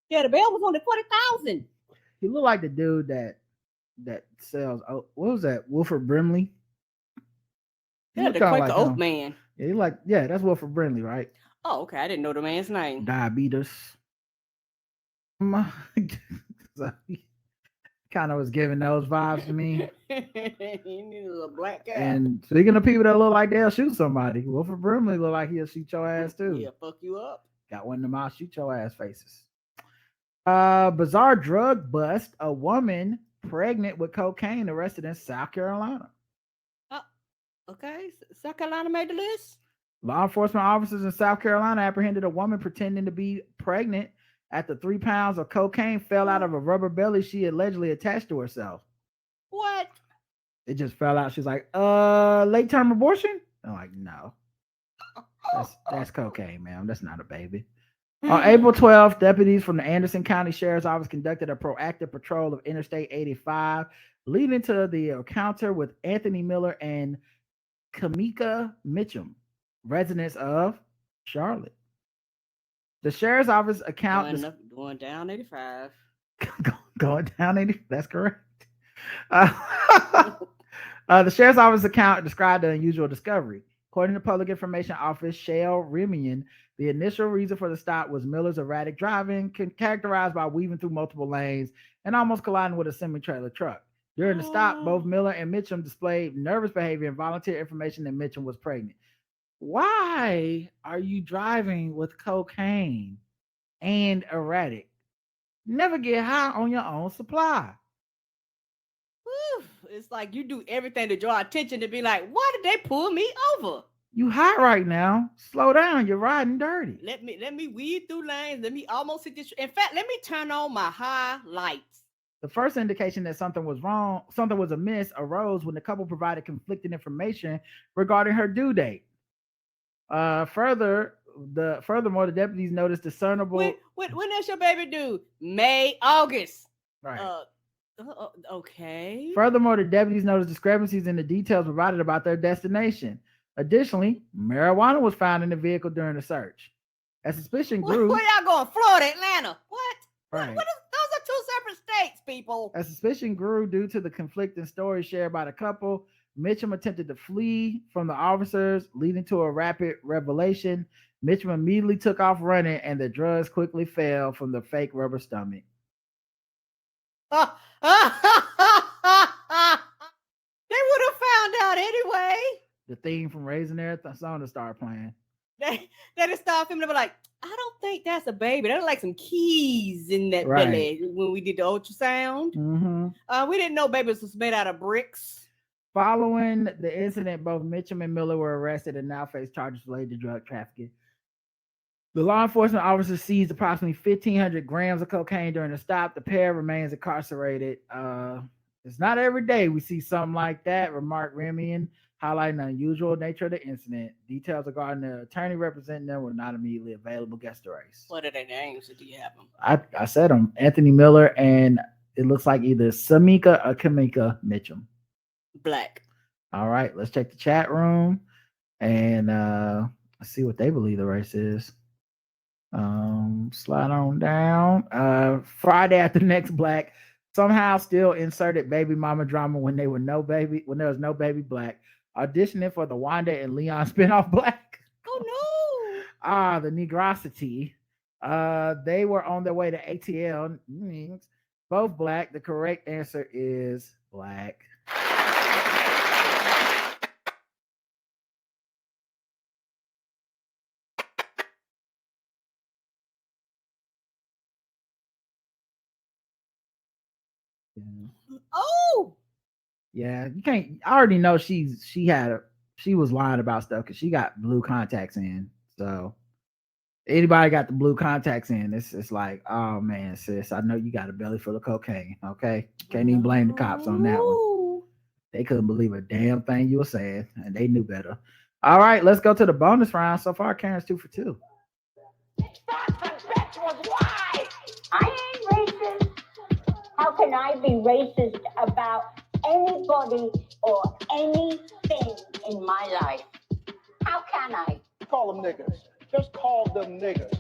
Yeah, the bail was only 40,000. He looked like the dude that sells. Oh, what was that? Wilford Brimley. He Yeah, looked the kinda Quaker like Oak him. man. Yeah, that's Wilford Brimley, right? Oh, okay. I didn't know the man's name. Diabetes. So he kind of was giving those vibes to me. He needed a black guy. And speaking of people that look like they'll shoot somebody, Wilford Brimley look like he'll shoot your ass too. Yeah, fuck you up. Got one of them I'll shoot your ass faces. Bizarre drug bust. A woman pregnant with cocaine arrested in South Carolina. Okay, South Carolina made the list. Law enforcement officers in South Carolina apprehended a woman pretending to be pregnant after 3 pounds of cocaine fell out of a rubber belly she allegedly attached to herself. What? It just fell out. She's like, late term abortion? I'm like, no. That's cocaine, ma'am. That's not a baby. On April 12th, deputies from the Anderson County Sheriff's Office conducted a proactive patrol of Interstate 85, leading to the encounter with Anthony Miller and Kamika Mitchum, residents of Charlotte. The Sheriff's Office account going down 85. going down 80. That's correct. The Sheriff's Office account described the unusual discovery. According to Public Information Office, Shale Remian, the initial reason for the stop was Miller's erratic driving, characterized by weaving through multiple lanes and almost colliding with a semi-trailer truck. During the stop, both Miller and Mitchum displayed nervous behavior and volunteered information that Mitchum was pregnant. Why are you driving with cocaine and erratic? Never get high on your own supply. Whew. It's like you do everything to draw attention to be like, why did they pull me over? You hot right now. Slow down. You're riding dirty. Let me weave through lanes. Let me almost hit this. In fact, let me turn on my high lights. The first indication that something was wrong, something was amiss, arose when the couple provided conflicting information regarding her due date. Furthermore, the deputies noticed discernible. When is your baby due? May, August. Right. Okay. Furthermore, the deputies noticed discrepancies in the details provided about their destination. Additionally, marijuana was found in the vehicle during the search. As suspicion grew. Where y'all going? Florida, Atlanta? What? Right. Those are two separate states, people. As suspicion grew due to the conflicting stories shared by the couple, Mitchum attempted to flee from the officers, leading to a rapid revelation. Mitchum immediately took off running, and the drugs quickly fell from the fake rubber stomach. They would have found out anyway. The theme from Raising Arizona started playing. They just stopped him and be like, I don't think that's a baby. There's like some keys in that Right. belly when we did the ultrasound. Mm-hmm. We didn't know babies was made out of bricks. Following the incident, both Mitchum and Miller were arrested and now face charges related to drug trafficking. The law enforcement officers seized approximately 1,500 grams of cocaine during the stop. The pair remains incarcerated. It's not every day we see something like that, remarked Remian, highlighting the unusual nature of the incident. Details regarding the attorney representing them were not immediately available. Guess the race. What are their names? Or do you have them? I said them. Anthony Miller and it looks like either Samika or Kamika Mitchum. Black. All right, let's check the chat room and let's see what they believe the race is. Slide on down. Friday after next black somehow still inserted baby mama drama when there was no baby black. Auditioning for the Wanda and Leon spinoff Black. Oh no. The Negrosity. They were on their way to ATL. Both black. The correct answer is black. Oh, Yeah, you can't. I already know she was lying about stuff because she got blue contacts in. So anybody got the blue contacts in, it's like, oh man, sis, I know you got a belly full of cocaine. Okay, can't even blame the cops on that one. They couldn't believe a damn thing you were saying, and they knew better. All right, let's go to the bonus round. So far, Karen's 2 for 2. Why? I ain't racist. How can I be racist about anybody or anything in my life? How can I? Call them niggas. Just call them niggas.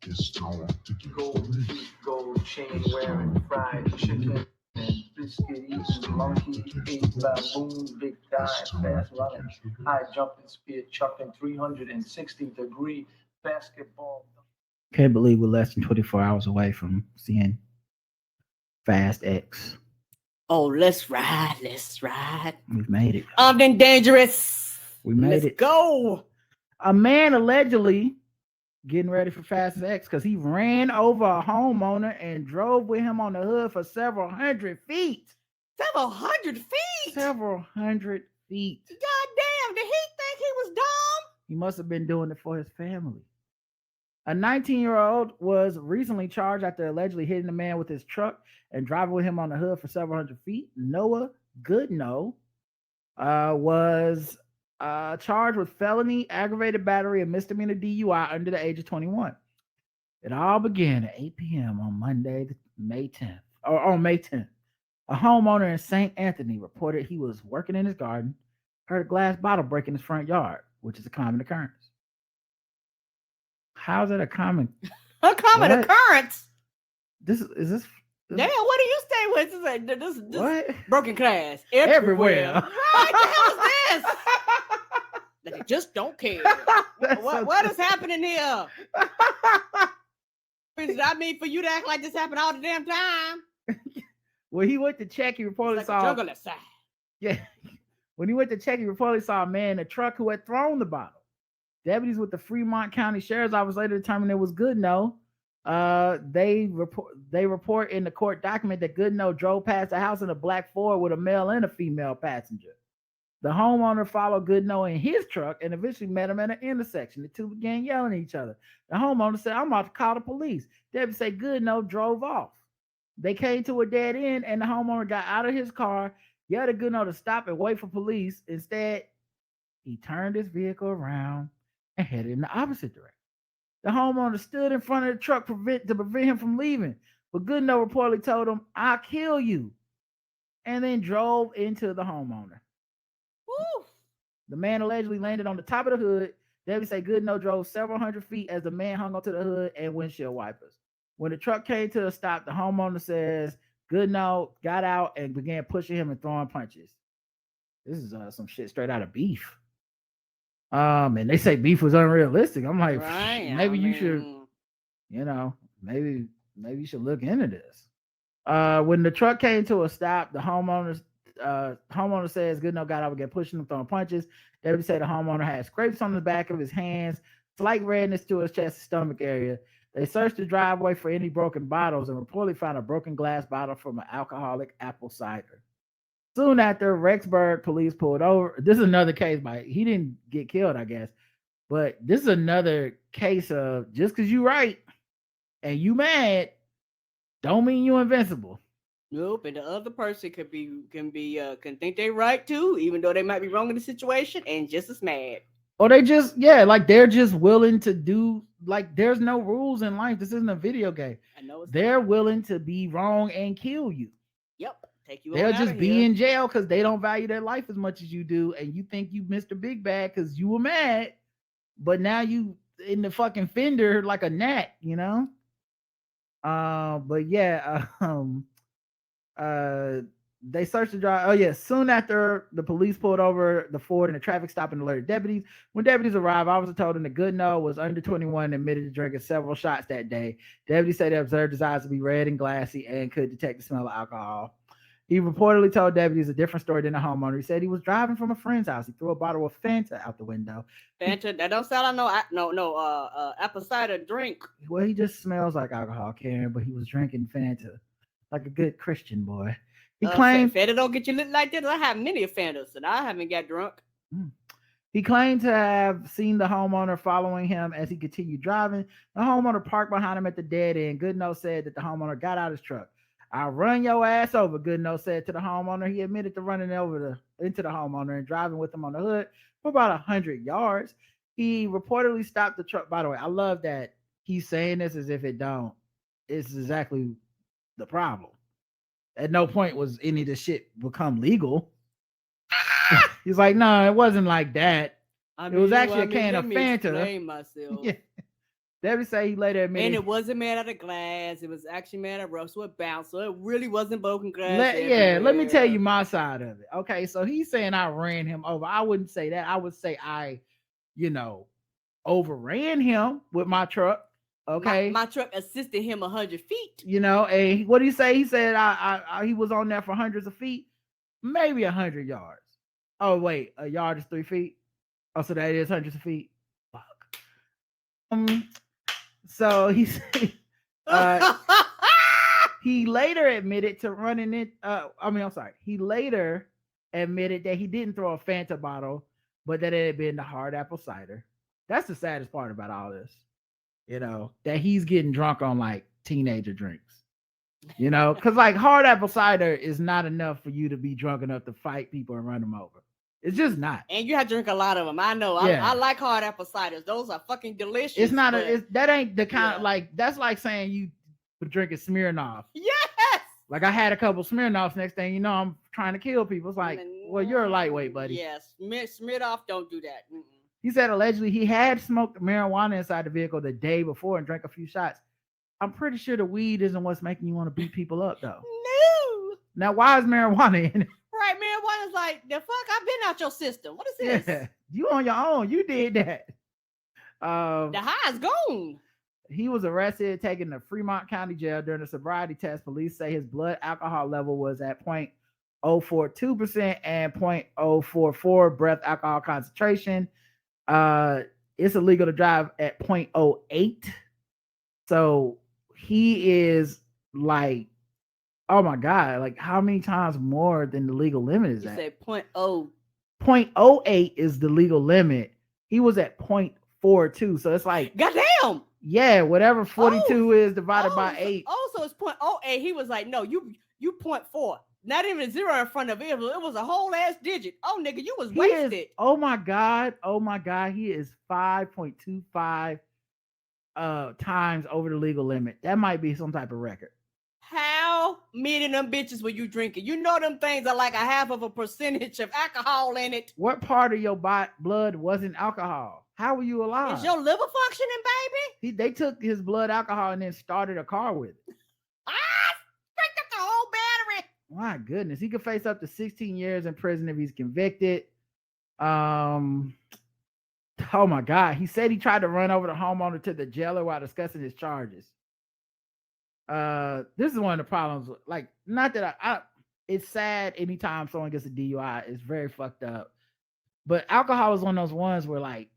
It's time to get the Gold race. teeth, gold chain wearing, fried chicken and biscuit eating, monkey ate baboon, big dive, fast running, high jumping, spear chucking, 360-degree basketball. Can't believe we're less than 24 hours away from seeing Fast X. oh, let's ride. Let's ride. We've made it. Then dangerous. We made Let's it. go. A man allegedly getting ready for Fast X because he ran over a homeowner and drove with him on the hood for several hundred feet. Several hundred feet. Several hundred feet. God damn. Did he think he was dumb? He must have been doing it for his family. A 19-year-old was recently charged after allegedly hitting a man with his truck and driving with him on the hood for several hundred feet. Noah Goodnow was charged with felony, aggravated battery, and misdemeanor DUI under the age of 21. It all began at 8 p.m. on Monday, May 10th. Or on May 10th. A homeowner in St. Anthony reported he was working in his garden, heard a glass bottle break in his front yard, which is a common occurrence. How's it a common? A common What? occurrence. This is this. Damn, what do you stay with? This What? broken glass Everywhere. What the hell is this? That they just don't care. What is happening here? I mean, for you to act like this happened all the damn time. When he went to check, he reportedly It's like saw. a juggle aside. Yeah. When he went to check, he reportedly saw a man in a truck who had thrown the bottle. Deputies with the Fremont County Sheriff's Office later determined it was Goodnow. They report in the court document that Goodnow drove past the house in a black Ford with a male and a female passenger. The homeowner followed Goodnow in his truck and eventually met him at an intersection. The two began yelling at each other. The homeowner said, "I'm about to call the police." Deputies say Goodnow drove off. They came to a dead end and the homeowner got out of his car, yelled at Goodnow to stop and wait for police. Instead, he turned his vehicle around and headed in the opposite direction. The homeowner stood in front of the truck to prevent him from leaving, but Goodnow reportedly told him, "I'll kill you," and then drove into the homeowner. Woo. The man allegedly landed on the top of the hood. Deputies say Goodnow drove several hundred feet as the man hung onto the hood and windshield wipers. When the truck came to a stop, the homeowner says Goodnow got out and began pushing him and throwing punches. This is some shit straight out of Beef. And they say Beef was unrealistic. I'm like, Right. maybe you should, maybe you should look into this. When the truck came to a stop, the homeowner says Goodnow got out again, pushing him, throwing punches. Deputies say the homeowner had scrapes on the back of his hands, slight redness to his chest and stomach area. They searched the driveway for any broken bottles and reportedly found a broken glass bottle from an alcoholic apple cider. Soon after, Rexburg police pulled over. This is another case he didn't get killed, I guess. But this is another case of just because you right and you mad, don't mean you invincible. Nope, and the other person can think they right too, even though they might be wrong in the situation and just as mad. Or they just, they're just willing to do, there's no rules in life. This isn't a video game. I know They're willing to be wrong and kill you. Yep. Take you They'll on just be here. in jail because they don't value their life as much as you do, and you think you Mr. Big Bad because you were mad, but now you in the fucking fender like a gnat, they searched the drive. Soon after the police pulled over the Ford and the traffic stop and alerted deputies. When deputies arrived, officers told them that Goodnow was under 21 and admitted to drinking several shots that day. Deputies say they observed his eyes to be red and glassy and could detect the smell of alcohol. He reportedly told deputies a different story than the homeowner. He said he was driving from a friend's house. He threw a bottle of Fanta out the window. Fanta, that don't sound like no apple cider drink. Well, he just smells like alcohol, Karen, but he was drinking Fanta. like a good Christian boy. He claimed Fanta don't get you lit like that. I have many Fantas, and I haven't got drunk. He claimed to have seen the homeowner following him as he continued driving. The homeowner parked behind him at the dead end. Goodnow said that the homeowner got out of his truck. "I'll run your ass over," Goodnow said to the homeowner. He admitted to running into the homeowner and driving with him on the hood for about 100 yards. He reportedly stopped the truck. By the way, I love that he's saying this as if it don't. It's exactly the problem. At no point was any of this shit become legal. He's like, no, it wasn't like that. It was actually a can of Fanta. Explain myself. Yeah. Debbie say he later admitted. And it wasn't made out of glass. It was actually made out of rubber, so it bounced. So it really wasn't broken glass. Let me tell you my side of it. Okay, so he's saying I ran him over. I wouldn't say that. I would say I, overran him with my truck. Okay, my truck assisted him 100 feet. And what did he say? He said he was on there for hundreds of feet, maybe 100 yards. Oh wait, a yard is 3 feet. Oh, so that is hundreds of feet. Fuck. So he said, he later admitted to running it. He later admitted that he didn't throw a Fanta bottle, but that it had been the hard apple cider. That's the saddest part about all this. That he's getting drunk on like teenager drinks. Because like hard apple cider is not enough for you to be drunk enough to fight people and run them over. It's just not. And you have to drink a lot of them. I know. Yeah. I like hard apple ciders. Those are fucking delicious. It's not that ain't the kind of like, that's like saying you drinking Smirnoff. Yes. Like I had a couple Smirnoffs. Next thing you know, I'm trying to kill people. It's like, well, you're a lightweight, buddy. Yes. Smirnoff, don't do that. Mm-mm. He said allegedly he had smoked marijuana inside the vehicle the day before and drank a few shots. I'm pretty sure the weed isn't what's making you want to beat people up, though. No. Now, why is marijuana in it? Right, marijuana's like, the fuck? I've been out your system. What is this? Yeah, you on your own. You did that. The high's gone. He was arrested, taken to Fremont County Jail during a sobriety test. Police say his blood alcohol level was at 0.042% and 0.044 breath alcohol concentration. It's illegal to drive at 0.08. So he is like, oh my God, like how many times more than the legal limit is that? You said 0.0. 0.08 is the legal limit. He was at 0.42. So it's like, goddamn. Yeah, whatever 42 is divided by 8. So it's 0.08. He was like, no, you 0.4. Not even a zero in front of it. It was a whole ass digit. Oh, nigga, you was wasted. Oh my God. He is 5.25 times over the legal limit. That might be some type of record. How many of them bitches were you drinking? You know them things are like a half of a percentage of alcohol in it. What part of your blood wasn't alcohol? How were you alive? Is your liver functioning, baby? They took his blood alcohol and then started a car with it. Straight up the whole battery. My goodness. He could face up to 16 years in prison if he's convicted. Oh my God. He said he tried to run over the homeowner to the jailer while discussing his charges. This is one of the problems. Like, not that I it's sad anytime someone gets a DUI. It's very fucked up. But alcohol is one of those ones where like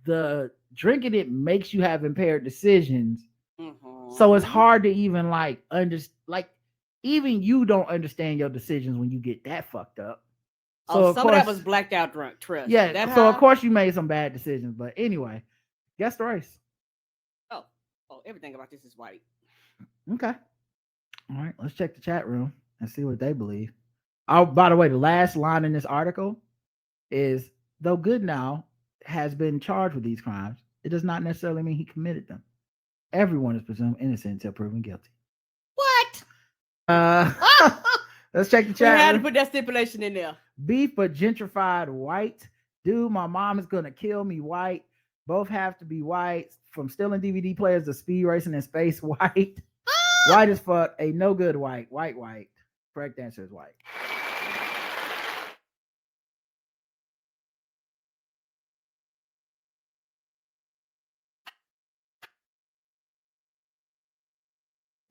the drinking it makes you have impaired decisions. Mm-hmm. So it's hard to even like even you don't understand your decisions when you get that fucked up. So some of that was blacked out drunk, trust. Yeah. So of course you made some bad decisions. But anyway, guess the race. Oh, everything about this is white. Okay. All right. Let's check the chat room and see what they believe. Oh, by the way, the last line in this article is, though Goodnow has been charged with these crimes, it does not necessarily mean he committed them. Everyone is presumed innocent until proven guilty. What? Let's check the chat. We had to put that stipulation in there. Beef but gentrified white. Dude, my mom is gonna kill me white. Both have to be white. From stealing DVD players to speed racing in space white. White as fuck. A no good white. White. Correct answer is white.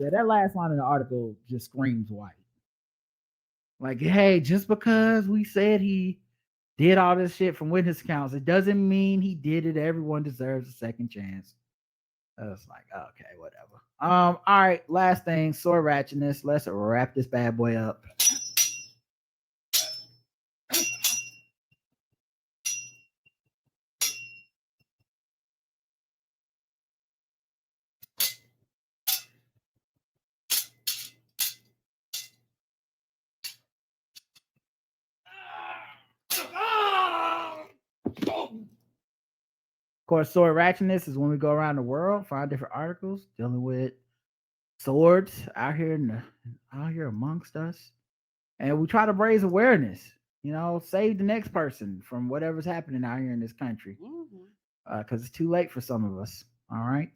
Yeah, that last line in the article just screams white. Like, hey, just because we said he did all this shit from witness accounts, it doesn't mean he did it. Everyone deserves a second chance. I was like, okay, whatever. All right, last thing, sword ratchetness. Let's wrap this bad boy up. Of course, sword ratchetness is when we go around the world, find different articles dealing with swords out here out here amongst us, and we try to raise awareness. Save the next person from whatever's happening out here in this country, because it's too late for some of us. All right.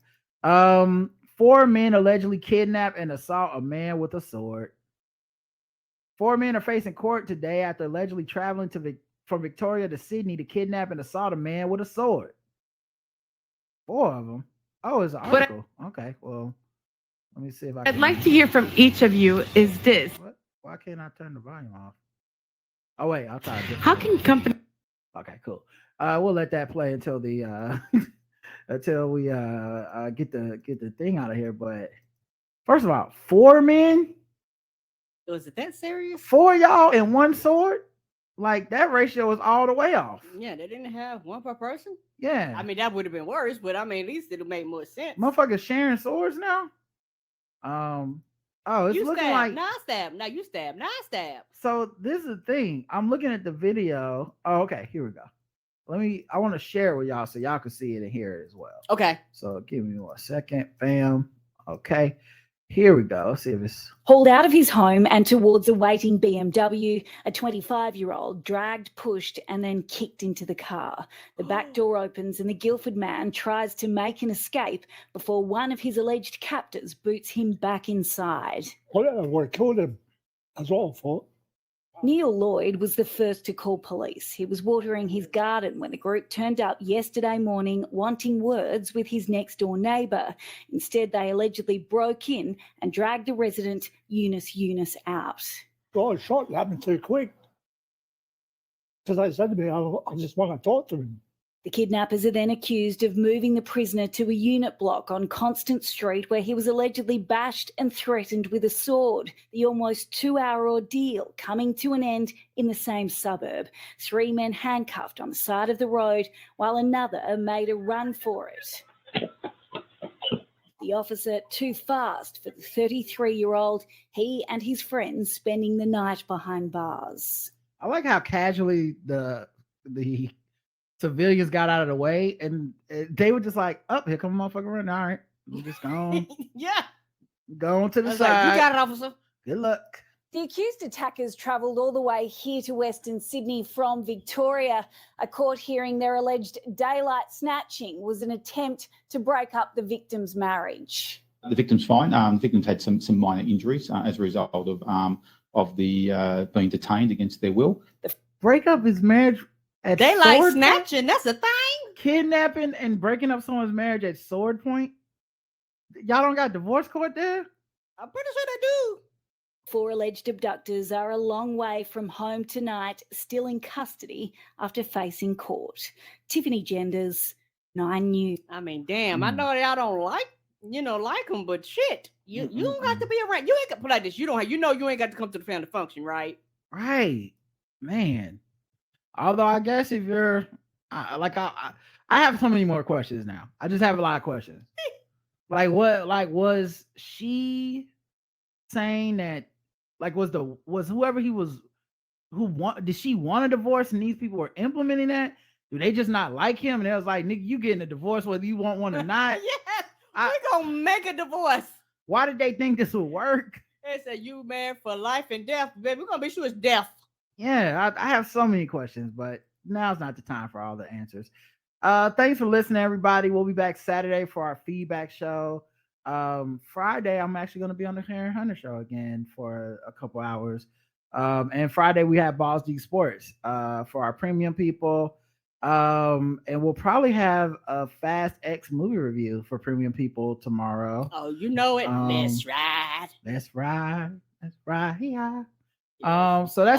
4 men allegedly kidnap and assault a man with a sword. 4 men are facing court today after allegedly traveling from Victoria to Sydney to kidnap and assault a man with a sword. 4 of them. Oh, it's an article. Okay, well, let me see if I'd like to hear from each of you is this. What? Why can't I turn the volume off? Oh, wait, I'll try it. How can company... Okay, cool. We'll let that play until the until we get the thing out of here. But first of all, 4 men? Was it that serious? 4 y'all and 1 sword? Like, that ratio is all the way off. Yeah, they didn't have 1 per person. Yeah. I mean, that would have been worse, but I mean, at least it'll make more sense. Motherfuckers sharing swords now? Oh, it's you looking stab, like now I stab. Now you stab. Now I stab. So this is the thing. I'm looking at the video. Oh, okay, here we go. I want to share it with y'all so y'all can see it and hear it as well. Okay. So give me 1 second. Bam. Okay. Here we go. Let's see if it's hauled out of his home and towards a waiting BMW. A 25-year-old dragged, pushed, and then kicked into the car. The back door opens and the Guildford man tries to make an escape before one of his alleged captors boots him back inside. Well, we killed him. That's all fault. Neil Lloyd was the first to call police. He was watering his garden when the group turned up yesterday morning wanting words with his next-door neighbour. Instead, they allegedly broke in and dragged the resident Eunice out. Well, I shot happened too quick. Because they said to me, I just want to talk to him. The kidnappers are then accused of moving the prisoner to a unit block on Constant Street where he was allegedly bashed and threatened with a sword. The almost 2-hour ordeal coming to an end in the same suburb. 3 men handcuffed on the side of the road while another made a run for it. The officer too fast for the 33-year-old, he and his friends spending the night behind bars. I like how casually the civilians got out of the way, and they were just like, "Oh, here come a motherfucker running. All right, we just go yeah, go on to the I was side. like, you got it, officer. Good luck." The accused attackers travelled all the way here to Western Sydney from Victoria. A court hearing their alleged daylight snatching was an attempt to break up the victim's marriage. The victim's fine. The victim's had some minor injuries as a result of the being detained against their will. Break up his marriage at daylight sword snatching. That's a thing. Kidnapping and breaking up someone's marriage at sword point. Y'all don't got divorce court there? I'm pretty sure they do. 4 alleged abductors are a long way from home tonight, still in custody after facing court. Tiffany Genders, 9 News. I mean, damn, I know y'all don't like them, but shit, you don't have to be around. You ain't got put like this. You ain't got to come to the family function, right? Right, man. Although I guess if you're I have so many more questions now. I just have a lot of questions. Like what? Like was she saying that? Like was whoever he was did she want a divorce and these people were implementing that? Do they just not like him? And they was like, nigga, you getting a divorce whether you want one or not. Yes, we're gonna make a divorce. Why did they think this would work? They said you married for life and death, baby. We're gonna be sure it's death. Yeah, I have so many questions, but now's not the time for all the answers. Thanks for listening, everybody. We'll be back Saturday for our feedback show. Friday, I'm actually going to be on the Karen Hunter show again for a couple hours. And Friday, we have Balls Deep Sports for our premium people. And we'll probably have a Fast X movie review for premium people tomorrow. Oh, you know it. Let's ride. Let's ride. Let's ride. Yeah. So that's